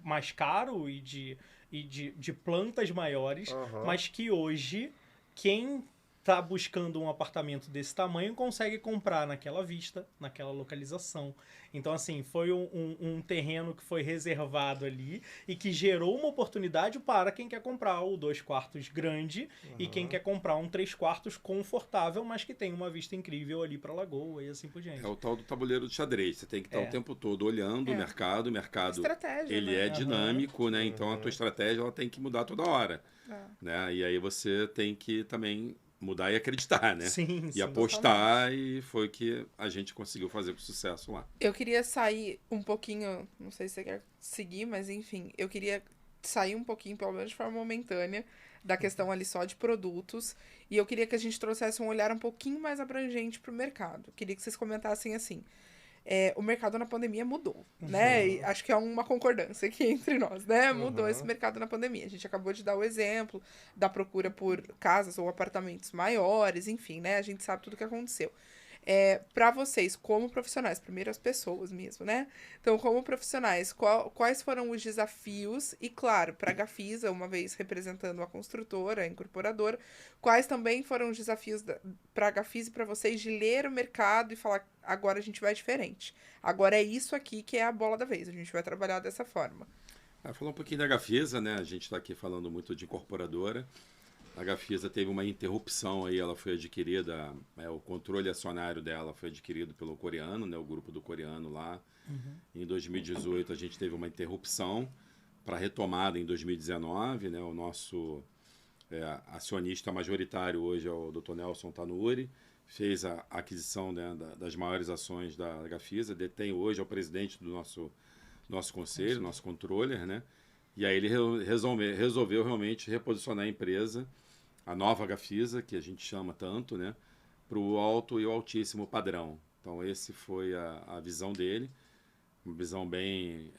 mais caro e de plantas maiores, Aham. mas que hoje quem tá buscando um apartamento desse tamanho consegue comprar naquela vista, naquela localização. Então, assim, foi um terreno que foi reservado ali e que gerou uma oportunidade para quem quer comprar o 2 quartos grande e quem quer comprar um 3 quartos confortável, mas que tem uma vista incrível ali para a lagoa e assim por diante. É o tal do tabuleiro de xadrez. Você tem que estar o tempo todo olhando o mercado. O mercado, Estratégia, ele né? é dinâmico, né? Então a tua estratégia ela tem que mudar toda hora, né? E aí você tem que também mudar e acreditar, né? Sim, E sim. apostar, e foi o que a gente conseguiu fazer com sucesso lá. Eu queria sair um pouquinho, não sei se você quer seguir, mas enfim, eu queria sair um pouquinho, pelo menos de forma momentânea, da questão ali só de produtos, e eu queria que a gente trouxesse um olhar um pouquinho mais abrangente para o mercado. Queria que vocês comentassem assim, o mercado na pandemia mudou, né? E acho que é uma concordância aqui entre nós, né? Mudou esse mercado na pandemia. A gente acabou de dar o exemplo da procura por casas ou apartamentos maiores, enfim, né? A gente sabe tudo o que aconteceu. Para vocês, como profissionais, primeiro as pessoas mesmo, né? Então, como profissionais, quais foram os desafios? E, claro, para a Gafisa, uma vez representando a construtora, a incorporadora, quais também foram os desafios para a Gafisa e para vocês de ler o mercado e falar, agora a gente vai diferente. Agora é isso aqui que é a bola da vez, a gente vai trabalhar dessa forma. Falar um pouquinho da Gafisa, né? A gente está aqui falando muito de incorporadora. A Gafisa teve uma interrupção aí, ela foi adquirida, o controle acionário dela foi adquirido pelo coreano, né, o grupo do coreano lá. Em 2018 a gente teve uma interrupção para retomada em 2019, né, o nosso acionista majoritário hoje é o Dr. Nelson Tanuri, fez a aquisição, né, das maiores ações da Gafisa, detém hoje, é o presidente do nosso conselho, nosso controller, né, e aí ele resolveu realmente reposicionar a empresa, a nova Gafisa, que a gente chama tanto, né, para o alto e o altíssimo padrão. Então, esse foi a visão dele, uma visão bem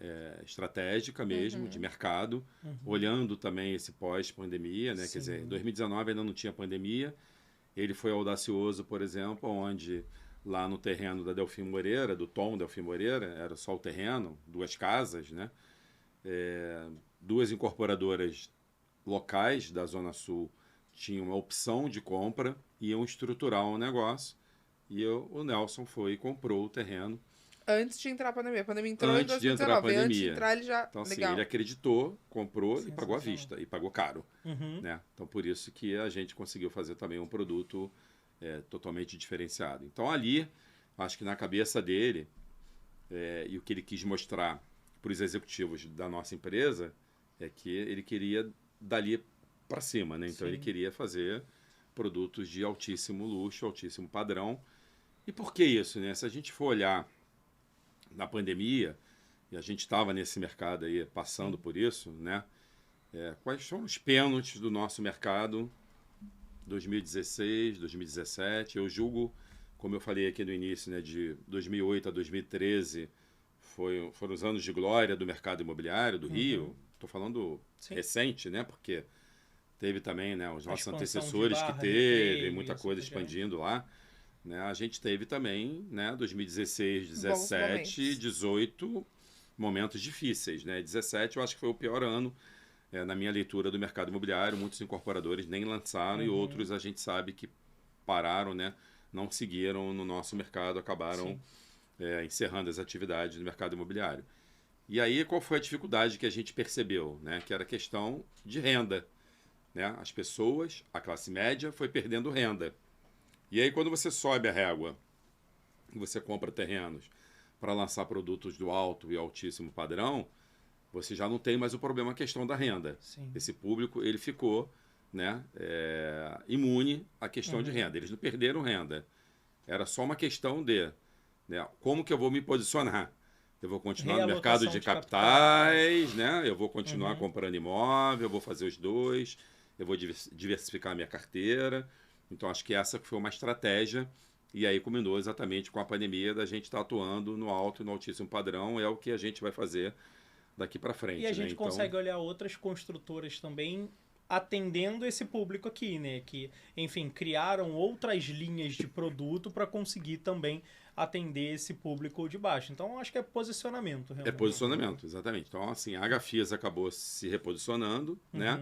estratégica mesmo, de mercado, olhando também esse pós-pandemia, né, quer dizer, em 2019 ainda não tinha pandemia, ele foi audacioso, por exemplo, onde lá no terreno da Delfim Moreira, do Tom Delfim Moreira, era só o terreno, 2 casas, né, 2 incorporadoras locais da Zona Sul tinham uma opção de compra, iam estruturar um negócio, e o Nelson foi e comprou o terreno. Antes de entrar a pandemia. A pandemia entrou Antes em 2019. de entrar a pandemia. Antes de entrar, ele já... Então, assim, Legal. ele acreditou, comprou e pagou à vista. E pagou caro. Né? Então, por isso que a gente conseguiu fazer também um produto totalmente diferenciado. Então, ali, acho que na cabeça dele, e o que ele quis mostrar para os executivos da nossa empresa, é que ele queria dali para cima, né? Então, ele queria fazer produtos de altíssimo luxo, altíssimo padrão. E por que isso, né? Se a gente for olhar na pandemia, e a gente estava nesse mercado aí, passando por isso, né? Quais são os pênaltis do nosso mercado 2016, 2017? Eu julgo, como eu falei aqui no início, né, de 2008 a 2013, foram os anos de glória do mercado imobiliário do Rio. Estou falando recente, né? Porque teve também, né, os nossos antecessores que teve, muita coisa expandindo lá. Né? A gente teve também, né, 2016, 17, 18 momentos difíceis. Né? 17 eu acho que foi o pior ano na minha leitura do mercado imobiliário. Muitos incorporadores nem lançaram e outros a gente sabe que pararam, né, não seguiram no nosso mercado, acabaram encerrando as atividades no mercado imobiliário. E aí qual foi a dificuldade que a gente percebeu? Né? Que era a questão de renda. Né? As pessoas, a classe média, foi perdendo renda. E aí, quando você sobe a régua e você compra terrenos para lançar produtos do alto e altíssimo padrão, você já não tem mais o problema, a questão da renda. Esse público, ele ficou, né, imune à questão de renda. Eles não perderam renda. Era só uma questão de, né, como que eu vou me posicionar? Eu vou continuar no mercado de capitais, né? Eu vou continuar comprando imóvel, eu vou fazer os dois, eu vou diversificar a minha carteira. Então, acho que essa foi uma estratégia, e aí combinou exatamente com a pandemia da gente estar atuando no alto e no altíssimo padrão, é o que a gente vai fazer daqui para frente. E a gente então, consegue olhar outras construtoras também atendendo esse público aqui, né? Que, enfim, criaram outras linhas de produto para conseguir também atender esse público de baixo. Então, acho que é posicionamento, realmente. É posicionamento, exatamente. Então, assim, a Gafias acabou se reposicionando, né?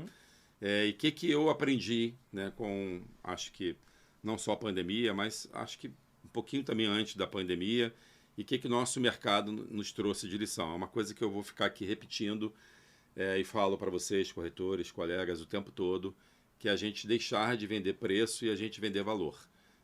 E o que eu aprendi, né, com, acho que, não só a pandemia, mas acho que um pouquinho também antes da pandemia, e o que nosso mercado nos trouxe de lição. É uma coisa que eu vou ficar aqui repetindo e falo para vocês, corretores, colegas, o tempo todo, que a gente deixar de vender preço e a gente vender valor.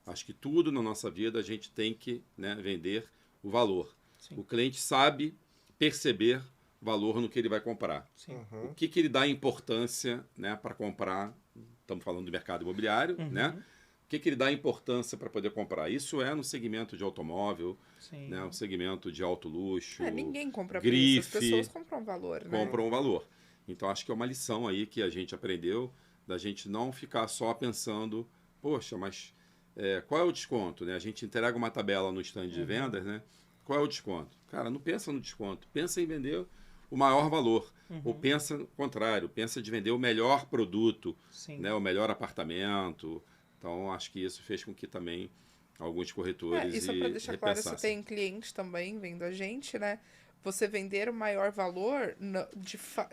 Acho que tudo na nossa vida a gente tem que, né, vender o valor. Sim. O cliente sabe perceber valor no que ele vai comprar. Sim. O que ele dá importância, né, para comprar, estamos falando do mercado imobiliário, né? O que ele dá importância para poder comprar? Isso é no segmento de automóvel, né, no segmento de alto luxo, Ninguém compra grife, preço, as pessoas compram valor, né? compram valor. Então, acho que é uma lição aí que a gente aprendeu, da gente não ficar só pensando, poxa, mas qual é o desconto? Né? A gente entrega uma tabela no stand de vendas, né? Qual é o desconto? Cara, não pensa no desconto, pensa em vender o maior valor. Ou pensa no contrário, pensa de vender o melhor produto, né? O melhor apartamento. Então, acho que isso fez com que também alguns corretores isso para deixar claro, se tem cliente também vendo a gente, né? Você vender o maior valor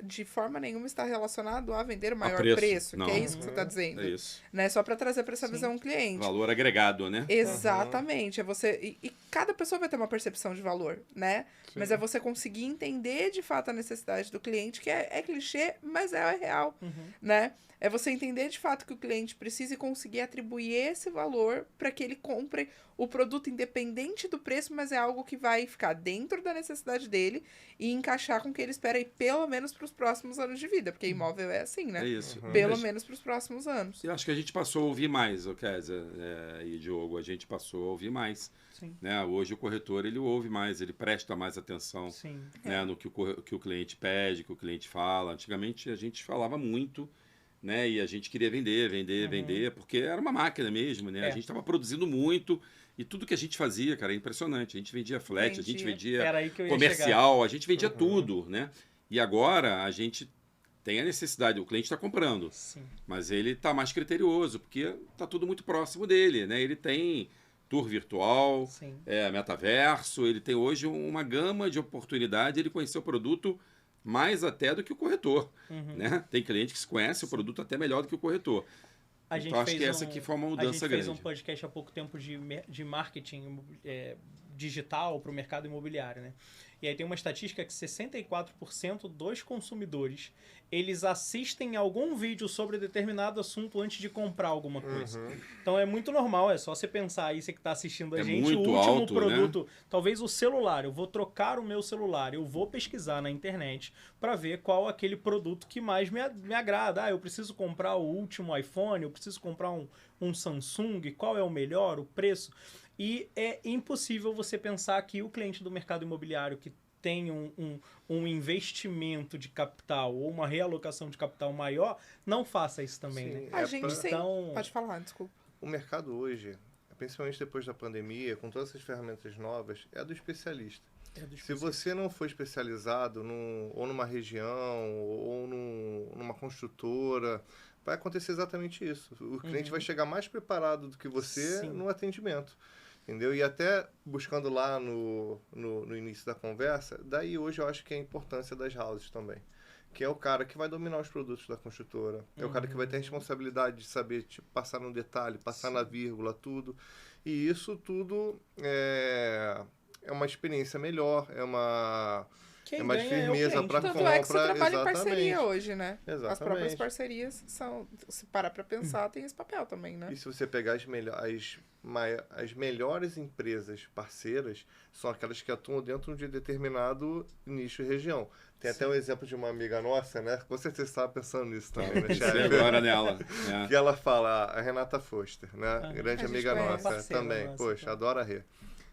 de forma nenhuma está relacionado a vender o maior preço, não. que é isso que você está dizendo. É isso. Né? Só para trazer para essa visão um cliente. Valor agregado, né? Exatamente. É você, e cada pessoa vai ter uma percepção de valor, né? Sim. Mas é você conseguir entender de fato a necessidade do cliente, que é clichê, mas é real, né? É você entender de fato que o cliente precisa e conseguir atribuir esse valor para que ele compre o produto independente do preço, mas é algo que vai ficar dentro da necessidade dele e encaixar com o que ele espera aí pelo menos para os próximos anos de vida, porque imóvel é assim, né? É isso. Pelo menos para os próximos anos. Eu acho que a gente passou a ouvir mais, Kézia e Diogo, a gente passou a ouvir mais. Sim. Né? Hoje o corretor ele ouve mais, ele presta mais atenção, né? No que o cliente pede, que o cliente fala. Antigamente a gente falava muito, né? E a gente queria vender, porque era uma máquina mesmo, né? A gente estava produzindo muito e tudo que a gente fazia, cara, é impressionante. A gente vendia flat, a gente vendia comercial, a gente vendia tudo, né? E agora a gente tem a necessidade, o cliente está comprando, mas ele está mais criterioso, porque está tudo muito próximo dele, né? Ele tem tour virtual, metaverso, ele tem hoje uma gama de oportunidade, ele conhecer o produto mais até do que o corretor, né? Tem cliente que se conhece o produto até melhor do que o corretor. Então, acho que essa aqui foi uma mudança grande. A gente fez um podcast há pouco tempo de marketing digital para o mercado imobiliário, né? E aí tem uma estatística que 64% dos consumidores, eles assistem algum vídeo sobre determinado assunto antes de comprar alguma coisa. Então é muito normal, é só você pensar aí, você que está assistindo a gente, o último produto, né? Talvez o celular, eu vou trocar o meu celular, eu vou pesquisar na internet para ver qual aquele produto que mais me agrada. Eu preciso comprar o último iPhone, eu preciso comprar um Samsung, qual é o melhor, o preço. E é impossível você pensar que o cliente do mercado imobiliário que tem um investimento de capital ou uma realocação de capital maior, não faça isso também, né? A gente pode falar, desculpa. O mercado hoje, principalmente depois da pandemia, com todas essas ferramentas novas, é do especialista. Se você não for especializado ou numa região ou numa construtora, vai acontecer exatamente isso. O cliente vai chegar mais preparado do que você no atendimento. Entendeu? E até buscando lá no início da conversa, daí hoje eu acho que é a importância das houses também. Que é o cara que vai dominar os produtos da construtora. É o cara que vai ter a responsabilidade de saber passar no detalhe, passar na vírgula, tudo. E isso tudo é uma experiência melhor, é mais firmeza para compra. Tanto é que você trabalha em parceria hoje, né? Exatamente. As próprias parcerias são, se parar para pensar, tem esse papel também, né? E se você pegar as melhores empresas parceiras, são aquelas que atuam dentro de determinado nicho e região. Tem até um exemplo de uma amiga nossa, né? Com certeza você estava pensando nisso também, né, chefe? Agora nela. Que ela fala, a Renata Foster, né? Grande amiga nossa também. Nossa, poxa, adora rir.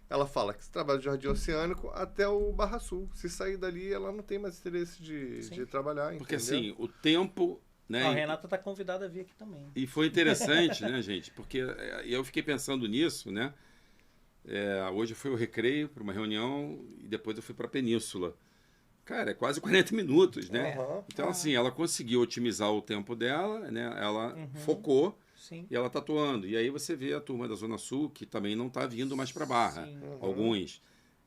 Ela fala que se trabalha do Jardim Oceânico até o Barra Sul. Se sair dali, ela não tem mais interesse de trabalhar, porque entendeu? assim, o tempo... Né? A Renata está convidada a vir aqui também. E foi interessante, né, gente? Porque eu fiquei pensando nisso, né? Hoje eu fui ao Recreio para uma reunião e depois eu fui para a Península cara, é quase 40 minutos, né? Aham. Então, assim, ela conseguiu otimizar o tempo dela, né? Ela Uhum. focou Sim. e ela tá atuando. E aí você vê a turma da Zona Sul, que também não tá vindo mais para Barra. Sim. Alguns.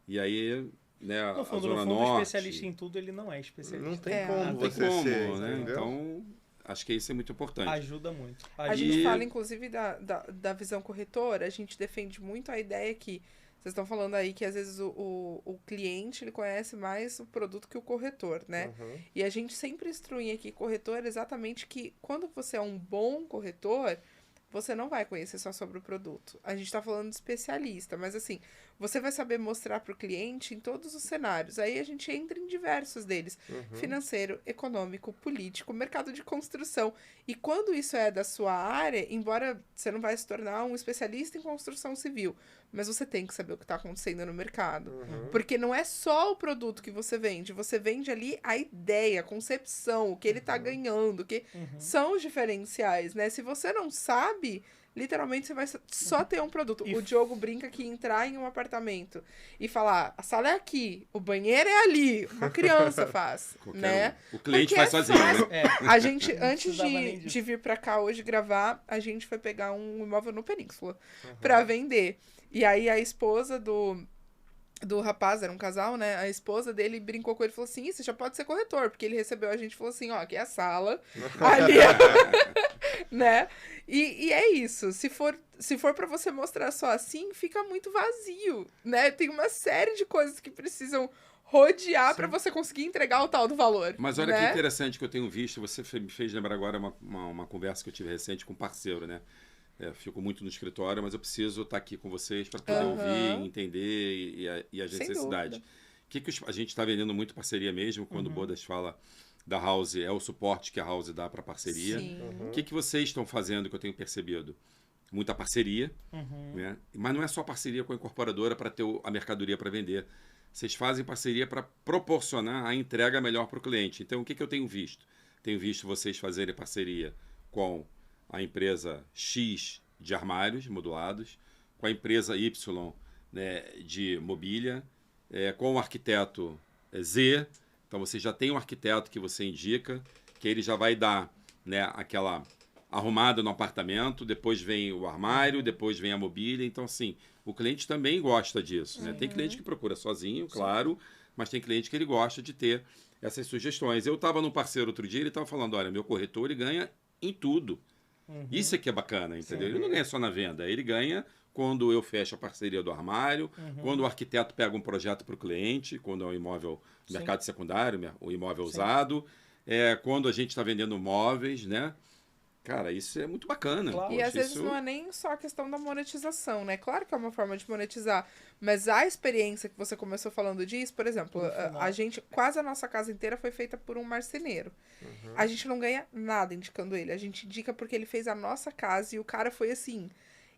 E aí, né, No a fundo, Zona o Norte... especialista em tudo, ele não é especialista. Não tem É, como Não tem você como, ser, né? entendeu? Então, acho que isso é muito importante. Ajuda muito. A gente fala, inclusive, da visão corretora, a gente defende muito a ideia que vocês estão falando aí que às vezes o cliente ele conhece mais o produto que o corretor, né? Uhum. E a gente sempre instrui aqui corretor exatamente que quando você é um bom corretor, você não vai conhecer só sobre o produto. A gente tá falando de especialista, mas assim, você vai saber mostrar para o cliente em todos os cenários. Aí a gente entra em diversos deles: financeiro, econômico, político, mercado de construção. E quando isso é da sua área, embora você não vai se tornar um especialista em construção civil, mas você tem que saber o que está acontecendo no mercado. Porque não é só o produto que você vende ali a ideia, a concepção, o que ele está ganhando, que são os diferenciais, né? Se você não sabe, literalmente você vai só ter um produto. O Diogo brinca que entrar em um apartamento e falar, a sala é aqui, o banheiro é ali, uma criança faz, Qualquer né? um. O cliente Porque faz é sozinho, fácil. né? A gente, Não antes precisava nem de disso. vir pra cá hoje gravar, a gente foi pegar um imóvel no Península pra vender. E aí a esposa do rapaz, era um casal, né? A esposa dele brincou com ele e falou assim: você já pode ser corretor, porque ele recebeu a gente e falou assim: ó, aqui é a sala, ali é. Né? E é isso. Se for para você mostrar só assim, fica muito vazio, né? Tem uma série de coisas que precisam rodear para você conseguir entregar o tal do valor. Mas olha né? que interessante que eu tenho visto, você me fez lembrar agora uma conversa que eu tive recente com um parceiro, né? Fico muito no escritório, mas eu preciso estar aqui com vocês para poder ouvir, entender e as Sem necessidades. dúvida. A gente está vendendo muito parceria mesmo, quando o Bodas fala da House, é o suporte que a House dá para parceria. Sim. O que vocês estão fazendo que eu tenho percebido? Muita parceria, né? Mas não é só parceria com a incorporadora para ter a mercadoria para vender. Vocês fazem parceria para proporcionar a entrega melhor para o cliente. Então, o que eu tenho visto? Tenho visto vocês fazerem parceria com a empresa X de armários modulados, com a empresa Y, né, de mobília, com o arquiteto Z. Então, você já tem um arquiteto que você indica, que ele já vai dar, né, aquela arrumada no apartamento, depois vem o armário, depois vem a mobília. Então, assim, o cliente também gosta disso. Né? Tem cliente que procura sozinho, claro, mas tem cliente que ele gosta de ter essas sugestões. Eu estava num parceiro outro dia, ele estava falando, olha, meu corretor ele ganha em tudo. Isso é que é bacana, entendeu? Ele não ganha só na venda, ele ganha quando eu fecho a parceria do armário, quando o arquiteto pega um projeto para o cliente, quando é um imóvel mercado secundário, o imóvel usado, quando a gente está vendendo móveis, né? Cara, isso é muito bacana. Claro. E Poxa, às vezes isso... não é nem só a questão da monetização, né? Claro que é uma forma de monetizar, mas a experiência que você começou falando disso, por exemplo, a gente, quase a nossa casa inteira foi feita por um marceneiro. A gente não ganha nada indicando ele, a gente indica porque ele fez a nossa casa e o cara foi assim,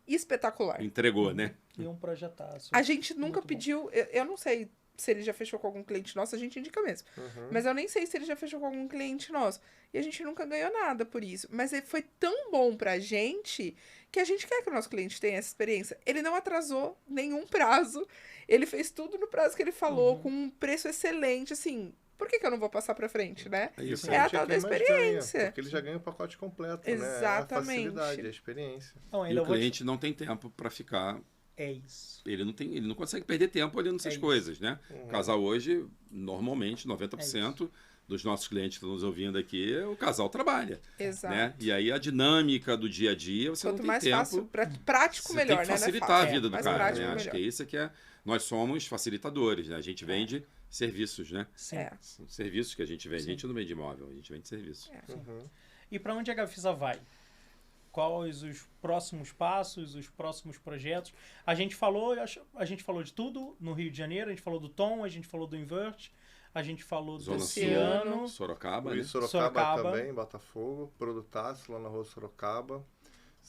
espetacular. Entregou, né? E um projetaço. A gente nunca Muito bom. pediu, eu não sei se ele já fechou com algum cliente nosso, a gente indica mesmo. Mas eu nem sei se ele já fechou com algum cliente nosso. E a gente nunca ganhou nada por isso. Mas ele foi tão bom pra gente que a gente quer que o nosso cliente tenha essa experiência. Ele não atrasou nenhum prazo. Ele fez tudo no prazo que ele falou, com um preço excelente, assim. Por que eu não vou passar pra frente, né? E o É a cliente tal da quem mais ganha, experiência. porque ele já ganha o pacote completo, né? Exatamente. É a facilidade, a experiência. Não, E ainda o cliente não tem tempo para ficar... É isso. Ele não consegue perder tempo olhando essas coisas, né? O casal hoje, normalmente, 90% dos nossos clientes que estão nos ouvindo aqui, o casal trabalha. Exato. Né? E aí a dinâmica do dia a dia, você Quanto não tem mais tempo. fácil, prático, Você melhor, tem que né? facilitar Não é a fácil. vida do Mais cara, prático, né? Acho melhor. que é isso que é... Nós somos facilitadores, né? A gente vende serviços, né? Sim. São serviços que a gente vende. A gente não vende imóvel, a gente vende serviço. E para onde a Gafisa vai? Quais os próximos passos, os próximos projetos? A gente falou de tudo no Rio de Janeiro, a gente falou do Tom, a gente falou do Invert, a gente falou do Zona Sul, Ciano. Sorocaba, E né? Sorocaba também, Botafogo, Produtaço, lá na rua Sorocaba.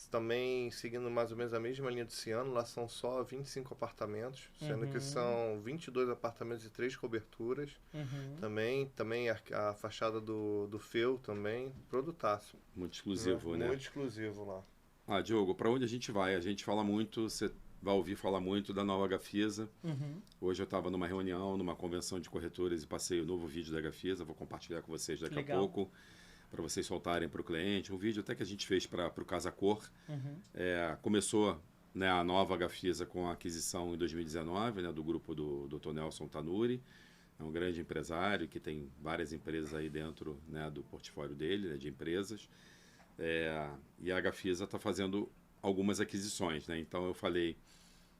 Também seguindo mais ou menos a mesma linha do Ciano, lá são só 25 apartamentos, sendo que são 22 apartamentos e 3 coberturas. Também a fachada do Feu também, Produtaço. Muito exclusivo, né? Muito exclusivo lá. Ah, Diogo, para onde a gente vai? A gente fala muito, você vai ouvir falar muito da nova Gafisa. Uhum. Hoje eu estava numa reunião, numa convenção de corretores e passei o novo vídeo da Gafisa. Vou compartilhar com vocês daqui a pouco, para vocês soltarem para o cliente. Um vídeo até que a gente fez para o Casa Cor. Uhum. Começou, né, a nova Gafisa com a aquisição em 2019, né, do grupo do Dr. Nelson Tanuri. É um grande empresário que tem várias empresas aí dentro, né, do portfólio dele, né, de empresas. E a Gafisa está fazendo algumas aquisições, né? Então eu falei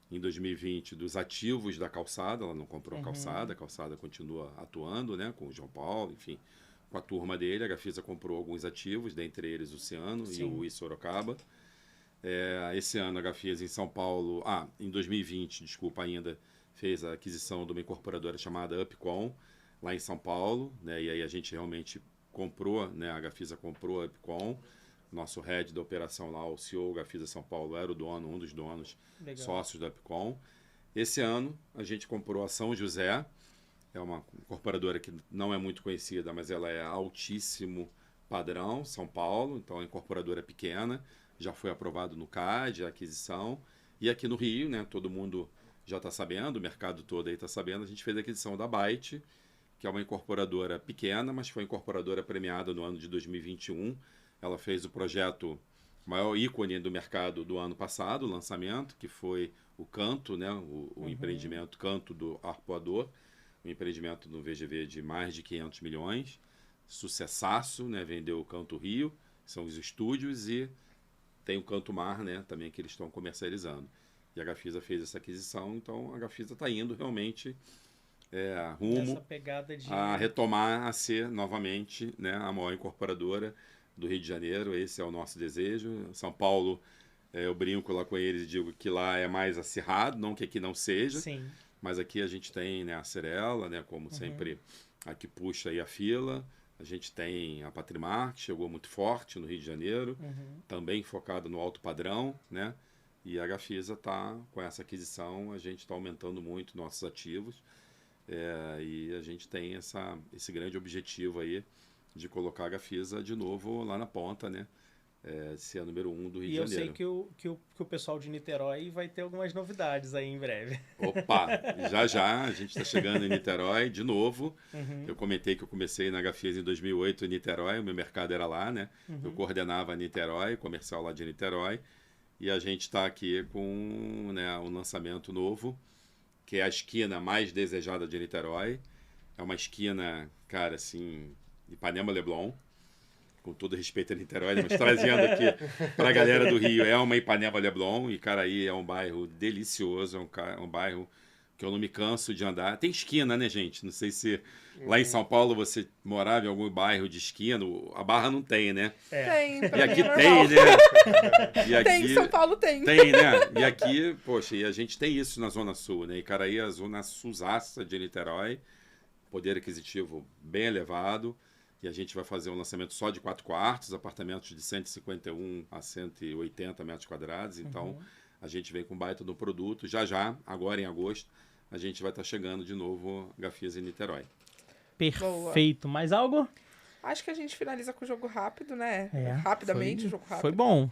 em 2020 dos ativos da calçada, ela não comprou a calçada continua atuando, né, com o João Paulo, enfim, com a turma dele. A Gafisa comprou alguns ativos, dentre eles o Ciano e o Sorocaba. Esse ano a Gafisa em São Paulo, em 2020, desculpa, ainda fez a aquisição de uma incorporadora chamada Upcom, lá em São Paulo, né? E aí a gente realmente comprou, né? A Gafisa comprou a Upcom. Nosso head da operação lá, o CEO Gafisa São Paulo, era o dono, um dos donos, sócios da Upcom. Esse ano, a gente comprou a São José, é uma incorporadora que não é muito conhecida, mas ela é altíssimo padrão, São Paulo, então é uma incorporadora pequena, já foi aprovado no CAD, a aquisição. E aqui no Rio, né, todo mundo já está sabendo, o mercado todo aí está sabendo, a gente fez a aquisição da Byte, que é uma incorporadora pequena, mas foi incorporadora premiada no ano de 2021. Ela fez o projeto maior ícone do mercado do ano passado, o lançamento, que foi o Canto, né? O empreendimento Canto do Arpoador, um empreendimento no VGV de mais de 500 milhões, sucessaço, né? Vendeu o Canto Rio, são os estúdios, e tem o Canto Mar, né? Também que eles estão comercializando. E a Gafisa fez essa aquisição, então a Gafisa está indo realmente rumo a retomar, a ser novamente, né, a maior incorporadora do Rio de Janeiro. Esse é o nosso desejo. São Paulo, eu brinco lá com eles e digo que lá é mais acirrado, não que aqui não seja. Sim. Mas aqui a gente tem, né, a Cirela, né, como sempre, a que puxa aí a fila. A gente tem a Patrimar, que chegou muito forte no Rio de Janeiro, também focada no alto padrão, né? E a Gafisa está, com essa aquisição, a gente está aumentando muito nossos ativos. E a gente tem esse grande objetivo aí de colocar a Gafisa de novo lá na ponta, né? Ser a número 1 do Rio de Janeiro. E eu sei que o pessoal de Niterói vai ter algumas novidades aí em breve. Opa, já, a gente está chegando em Niterói de novo. Eu comentei que eu comecei na Gafisa em 2008 em Niterói, o meu mercado era lá, né? Eu coordenava Niterói, comercial lá de Niterói, e a gente está aqui com, né, um lançamento novo, que é a esquina mais desejada de Niterói. É uma esquina, cara, assim, Ipanema Leblon, com todo respeito a Niterói, mas trazendo aqui para a galera do Rio, é uma Ipanema Leblon, e Caraí é um bairro delicioso, é um bairro que eu não me canso de andar. Tem esquina, né, gente? Não sei se lá em São Paulo você morava em algum bairro de esquina, a Barra não tem, né? Tem, E pra mim aqui é tem, normal. né? E aqui, Tem, São Paulo tem. Tem, né? E aqui, poxa, e a gente tem isso na Zona Sul, né? E Caraí é a zona susaça de Niterói, poder aquisitivo bem elevado, e a gente vai fazer um lançamento só de 4 quartos, apartamentos de 151 a 180 metros quadrados, então a gente vem com baita do produto. Já, agora em agosto, a gente vai estar chegando de novo Gafisa em Niterói. Perfeito. Boa. Mais algo? Acho que a gente finaliza com o jogo rápido, né? Rapidamente, o jogo rápido. Foi bom.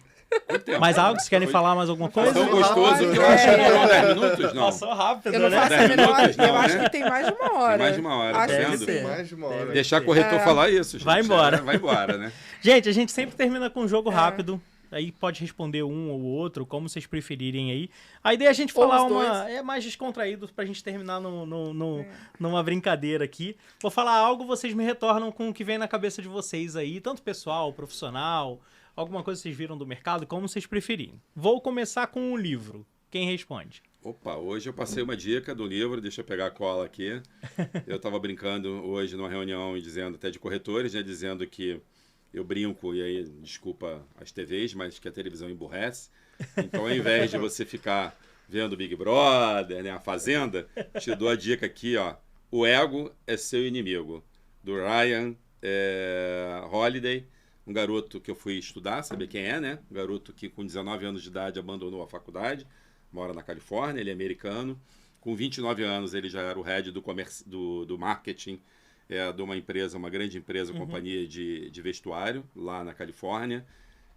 Mais algo? Vocês querem falar mais alguma coisa? Tão gostoso. Eu acho que foram 10 minutos, não. Passou rápido, Eu não né? faço a menor... minutos, não, eu acho né? que tem mais de uma hora. Tem mais de uma hora, Acho tá que vendo? sim. Mais de uma hora. Deixar corretor falar isso, gente. Vai embora. Vai embora, né? Gente, a gente sempre termina com um jogo rápido. Aí pode responder um ou outro, como vocês preferirem aí. A ideia é a gente falar mais descontraído pra gente terminar numa brincadeira aqui. Vou falar algo, vocês me retornam com o que vem na cabeça de vocês aí, tanto pessoal, profissional, alguma coisa que vocês viram do mercado, como vocês preferirem. Vou começar com um livro. Quem responde? Opa, hoje eu passei uma dica do livro, deixa eu pegar a cola aqui. Eu tava brincando hoje numa reunião e dizendo, até de corretores, né, dizendo que eu brinco, e aí, desculpa as TVs, mas que a televisão emburrece. Então, ao invés de você ficar vendo Big Brother, né, a Fazenda, te dou a dica aqui, ó. O ego é seu inimigo, do Ryan Holiday, um garoto que eu fui estudar, saber quem é, né? Um garoto que com 19 anos de idade abandonou a faculdade, mora na Califórnia, ele é americano. Com 29 anos ele já era o head do marketing de uma empresa, uma grande empresa, companhia de vestuário lá na Califórnia.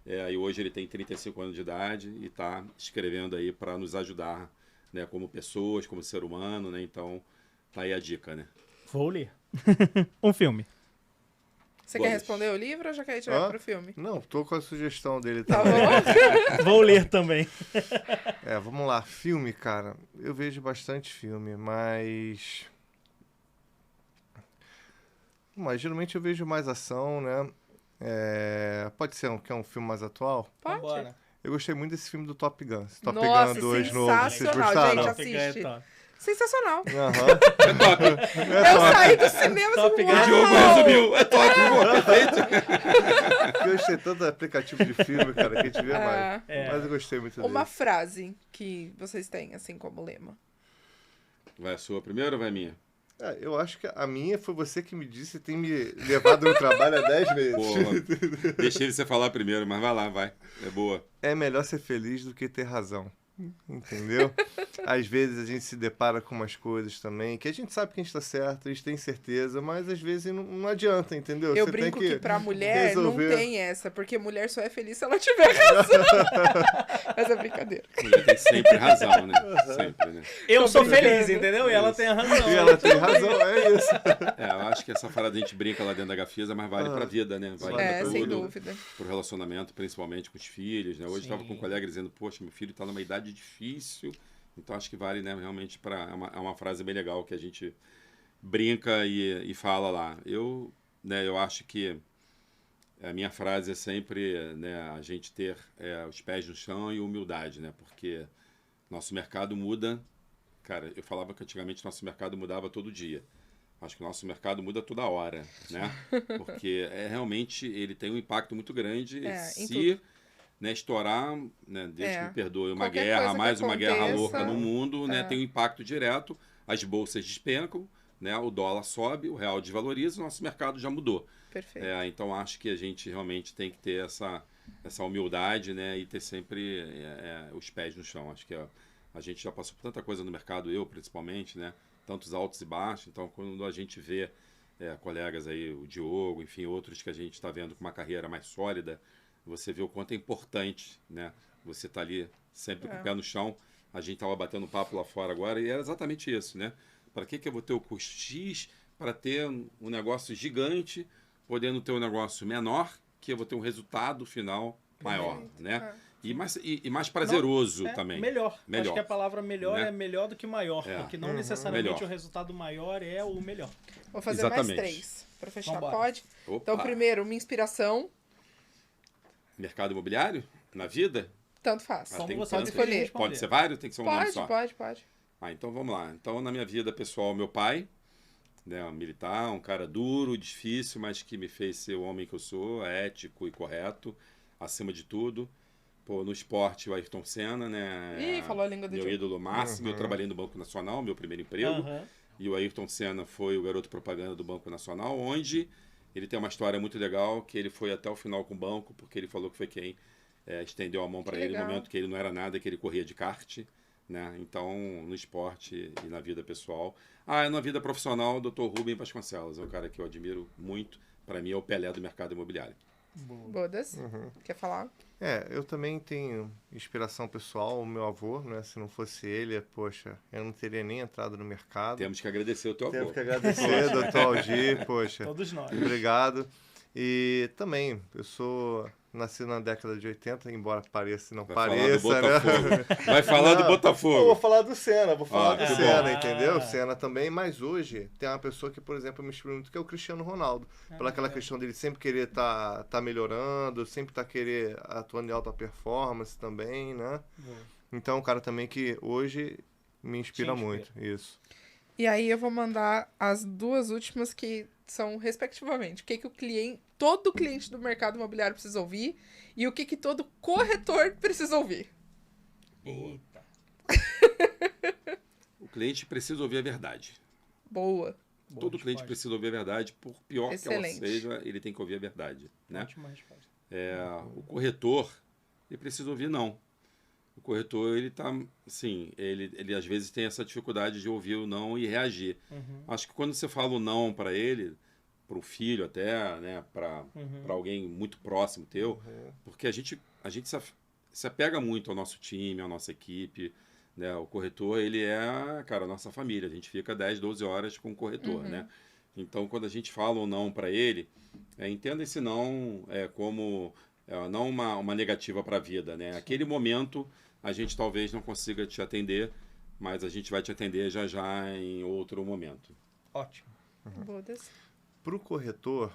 E hoje ele tem 35 anos de idade e está escrevendo aí para nos ajudar, né, como pessoas, como ser humano, né? Então, tá aí a dica, né? Vou ler. Um filme. Você Boa, quer Luiz. responder o livro ou já quer ir direto Hã? pro filme? Não, tô com a sugestão dele Tá também. bom? Vou ler também. Vamos lá. Filme, cara. Eu vejo bastante filme, mas geralmente eu vejo mais ação, né? Pode ser que é um filme mais atual? Pode. Vambora. Eu gostei muito desse filme do Top Gun. Esse Top Nossa, Gun 2 novo. Vocês sensacional, gostaram? gente. Top Gun é Assiste. top. Sensacional. Aham. Eu saí do cinema Top assim, Gun. O Diogo uau! resumiu. É top, pô, perfeito. Eu gostei tanto do aplicativo de filme, cara, que a gente vê mais. É. Mas eu gostei muito dele. Uma frase que vocês têm, assim, como lema. Vai a sua primeiro ou vai a minha? Eu acho que a minha foi você que me disse e tem me levado no trabalho há 10 vezes. Pô, deixei você falar primeiro, mas vai lá, vai. É boa. É melhor ser feliz do que ter razão. Entendeu? Às vezes a gente se depara com umas coisas também que a gente sabe que a gente tá certo, a gente tem certeza, mas às vezes não adianta, entendeu? Eu Você brinco tem que pra mulher resolver. não tem essa, porque mulher só é feliz se ela tiver razão. Mas é brincadeira. Mulher tem sempre razão, né? Sempre, né? Eu Tô sou brincando. feliz, entendeu? E ela tem a razão. E ela tem razão, é isso. Eu acho que essa parada a gente brinca lá dentro da Gafisa, mas vale pra vida, né? Vale É, pra sem tudo, dúvida. pro relacionamento, principalmente com os filhos, né? Hoje Sim. estava com um colega dizendo, poxa, meu filho tá numa idade difícil, então acho que vale, né, realmente é uma frase bem legal que a gente brinca e fala lá. Eu acho que a minha frase é sempre, né, a gente ter os pés no chão e humildade, né? Porque nosso mercado muda. Cara, eu falava que antigamente nosso mercado mudava todo dia. Acho que o nosso mercado muda toda hora, né? Porque realmente ele tem um impacto muito grande Em se, né, estourar, né, Deus que me perdoe, uma Qualquer guerra, coisa que mais uma guerra aconteça, louca no mundo, né, tem um impacto direto, as bolsas despencam, né, o dólar sobe, o real desvaloriza, o nosso mercado já mudou. Perfeito. Então acho que a gente realmente tem que ter essa humildade, né, e ter sempre os pés no chão. Acho que a gente já passou por tanta coisa no mercado, eu principalmente, né, tantos altos e baixos. Então quando a gente vê colegas aí, o Diogo, enfim, outros que a gente está vendo com uma carreira mais sólida, você vê o quanto é importante, né, você tá ali sempre com o pé no chão. A gente estava batendo papo lá fora agora e era exatamente isso, né? Para que eu vou ter o custo X para ter um negócio gigante, podendo ter um negócio menor, que eu vou ter um resultado final maior, né? E mais prazeroso também. Melhor. Acho que a palavra melhor Né? é melhor do que maior, porque não necessariamente Melhor. o resultado maior é o melhor. Vou fazer Exatamente. mais 3 pra fechar, Vambora. pode? Opa. Então, primeiro, uma inspiração, Mercado imobiliário? Na vida? tanto faz. Ah, Como tem você pode tantas. escolher. responder. Pode ser vários? Tem que ser um nome só? Pode. Então vamos lá. Então, na minha vida pessoal, meu pai, né, um militar, um cara duro, difícil, mas que me fez ser o homem que eu sou, ético e correto, acima de tudo. Pô, no esporte, o Ayrton Senna, né? Ih, falou a língua do meu Diogo. ídolo máximo. Eu trabalhei no Banco Nacional, meu primeiro emprego. Aham. E o Ayrton Senna foi o garoto propaganda do Banco Nacional, onde ele tem uma história muito legal, que ele foi até o final com o banco, porque ele falou que foi quem estendeu a mão para Que ele no legal. momento que ele não era nada, que ele corria de kart, né? Então, no esporte e na vida pessoal. E na vida profissional, o Dr. Rubem Vasconcelos, é um cara que eu admiro muito. Para mim, é o Pelé do mercado imobiliário. Bodas, quer falar? Eu também tenho inspiração pessoal, o meu avô, né? Se não fosse ele, poxa, eu não teria nem entrado no mercado. Temos que agradecer o teu avô. Temos que agradecer, doutor Aldir, poxa. Todos nós. Obrigado. E também, eu nasci na década de 80, embora pareça não Vai falar do pareça, né? Botafogo. Vai falar do Não, Eu Botafogo. vou falar do Senna, vou falar do que Senna, bom. entendeu? Senna também, mas hoje tem uma pessoa que, por exemplo, me inspira muito, que é o Cristiano Ronaldo. Pela aquela questão dele sempre querer tá melhorando, sempre querer atuando em alta performance também, né? Então, é um cara também que hoje me inspira Te inspira. muito, isso. E aí eu vou mandar as duas últimas que são, respectivamente, o que o cliente, todo cliente do mercado imobiliário precisa ouvir e o que todo corretor precisa ouvir. Eita. O cliente precisa ouvir a verdade. Boa. Todo cliente precisa ouvir a verdade, por pior Excelente. que ela seja, ele tem que ouvir a verdade, né? Ótima resposta. O corretor, ele precisa ouvir não. O corretor, ele tá, sim, ele às vezes tem essa dificuldade de ouvir o não e reagir. Acho que quando você fala o não para ele, para um filho até, né? Para alguém muito próximo teu. Porque a gente se apega muito ao nosso time, à nossa equipe. Né? O corretor, ele é, cara, a nossa família. A gente fica 10, 12 horas com o corretor, né? Então, quando a gente fala ou não para ele, entenda esse não como não uma negativa para a vida, né? Aquele momento, a gente talvez não consiga te atender, mas a gente vai te atender já já em outro momento. Ótimo. Para o corretor,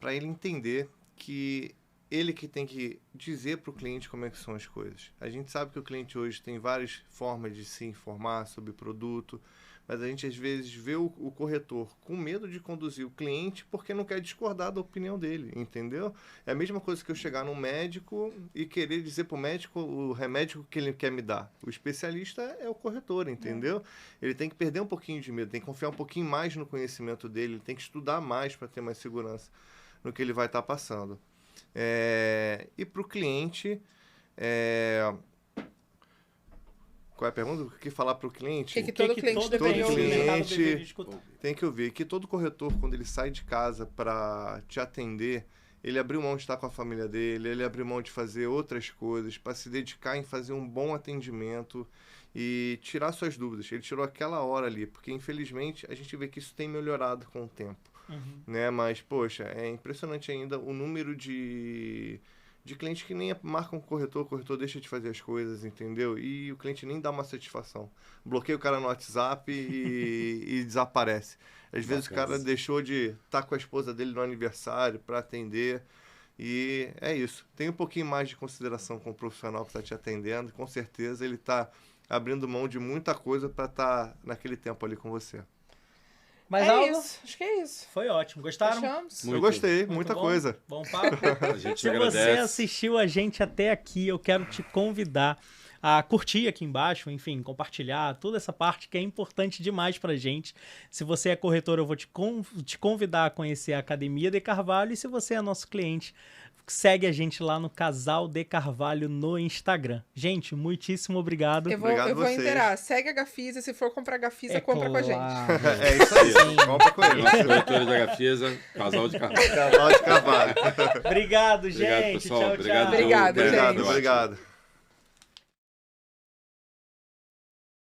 para ele entender que ele que tem que dizer para o cliente como é que são as coisas. A gente sabe que o cliente hoje tem várias formas de se informar sobre produto, mas a gente às vezes vê o corretor com medo de conduzir o cliente porque não quer discordar da opinião dele, entendeu? É a mesma coisa que eu chegar num médico e querer dizer para o médico o remédio que ele quer me dar. O especialista é o corretor, entendeu? Ele tem que perder um pouquinho de medo, tem que confiar um pouquinho mais no conhecimento dele, ele tem que estudar mais para ter mais segurança no que ele vai estar passando. E para o cliente, qual é a pergunta? O que falar para o cliente? Que todo cliente deveria ouvir. Tem que ouvir. Que todo corretor, quando ele sai de casa para te atender, ele abriu mão de estar com a família dele, ele abriu mão de fazer outras coisas para se dedicar em fazer um bom atendimento e tirar suas dúvidas. Ele tirou aquela hora ali, porque infelizmente a gente vê que isso tem melhorado com o tempo. Né? Mas, poxa, é impressionante ainda o número de clientes que nem marcam o corretor deixa de fazer as coisas, entendeu? E o cliente nem dá uma satisfação. Bloqueia o cara no WhatsApp e desaparece. Às vezes o cara deixou de estar com a esposa dele no aniversário para atender. E é isso. Tem um pouquinho mais de consideração com o profissional que está te atendendo. Com certeza ele está abrindo mão de muita coisa para estar naquele tempo ali com você. Mais algo? Isso, acho que é isso. Foi ótimo. Gostaram? Fechamos? Eu gostei, muita bom. coisa. Bom papo. A gente Se agradece. você assistiu a gente até aqui, eu quero te convidar a curtir aqui embaixo, enfim, compartilhar toda essa parte que é importante demais pra gente. Se você é corretor, eu vou te convidar a conhecer a Academia de Carvalho, e se você é nosso cliente, segue a gente lá no Casal de Carvalho no Instagram. Gente, muitíssimo obrigado. Eu vou vocês. inteirar. Segue a Gafisa. Se for comprar Gafisa, compra com a gente. É isso aí. Compra com ele. Nosso corretor de Gafisa, Casal de Carvalho. Casal de Carvalho. Obrigado, Obrigado, gente. pessoal. Tchau, Obrigado, tchau. Obrigado, Obrigado, gente. Obrigado.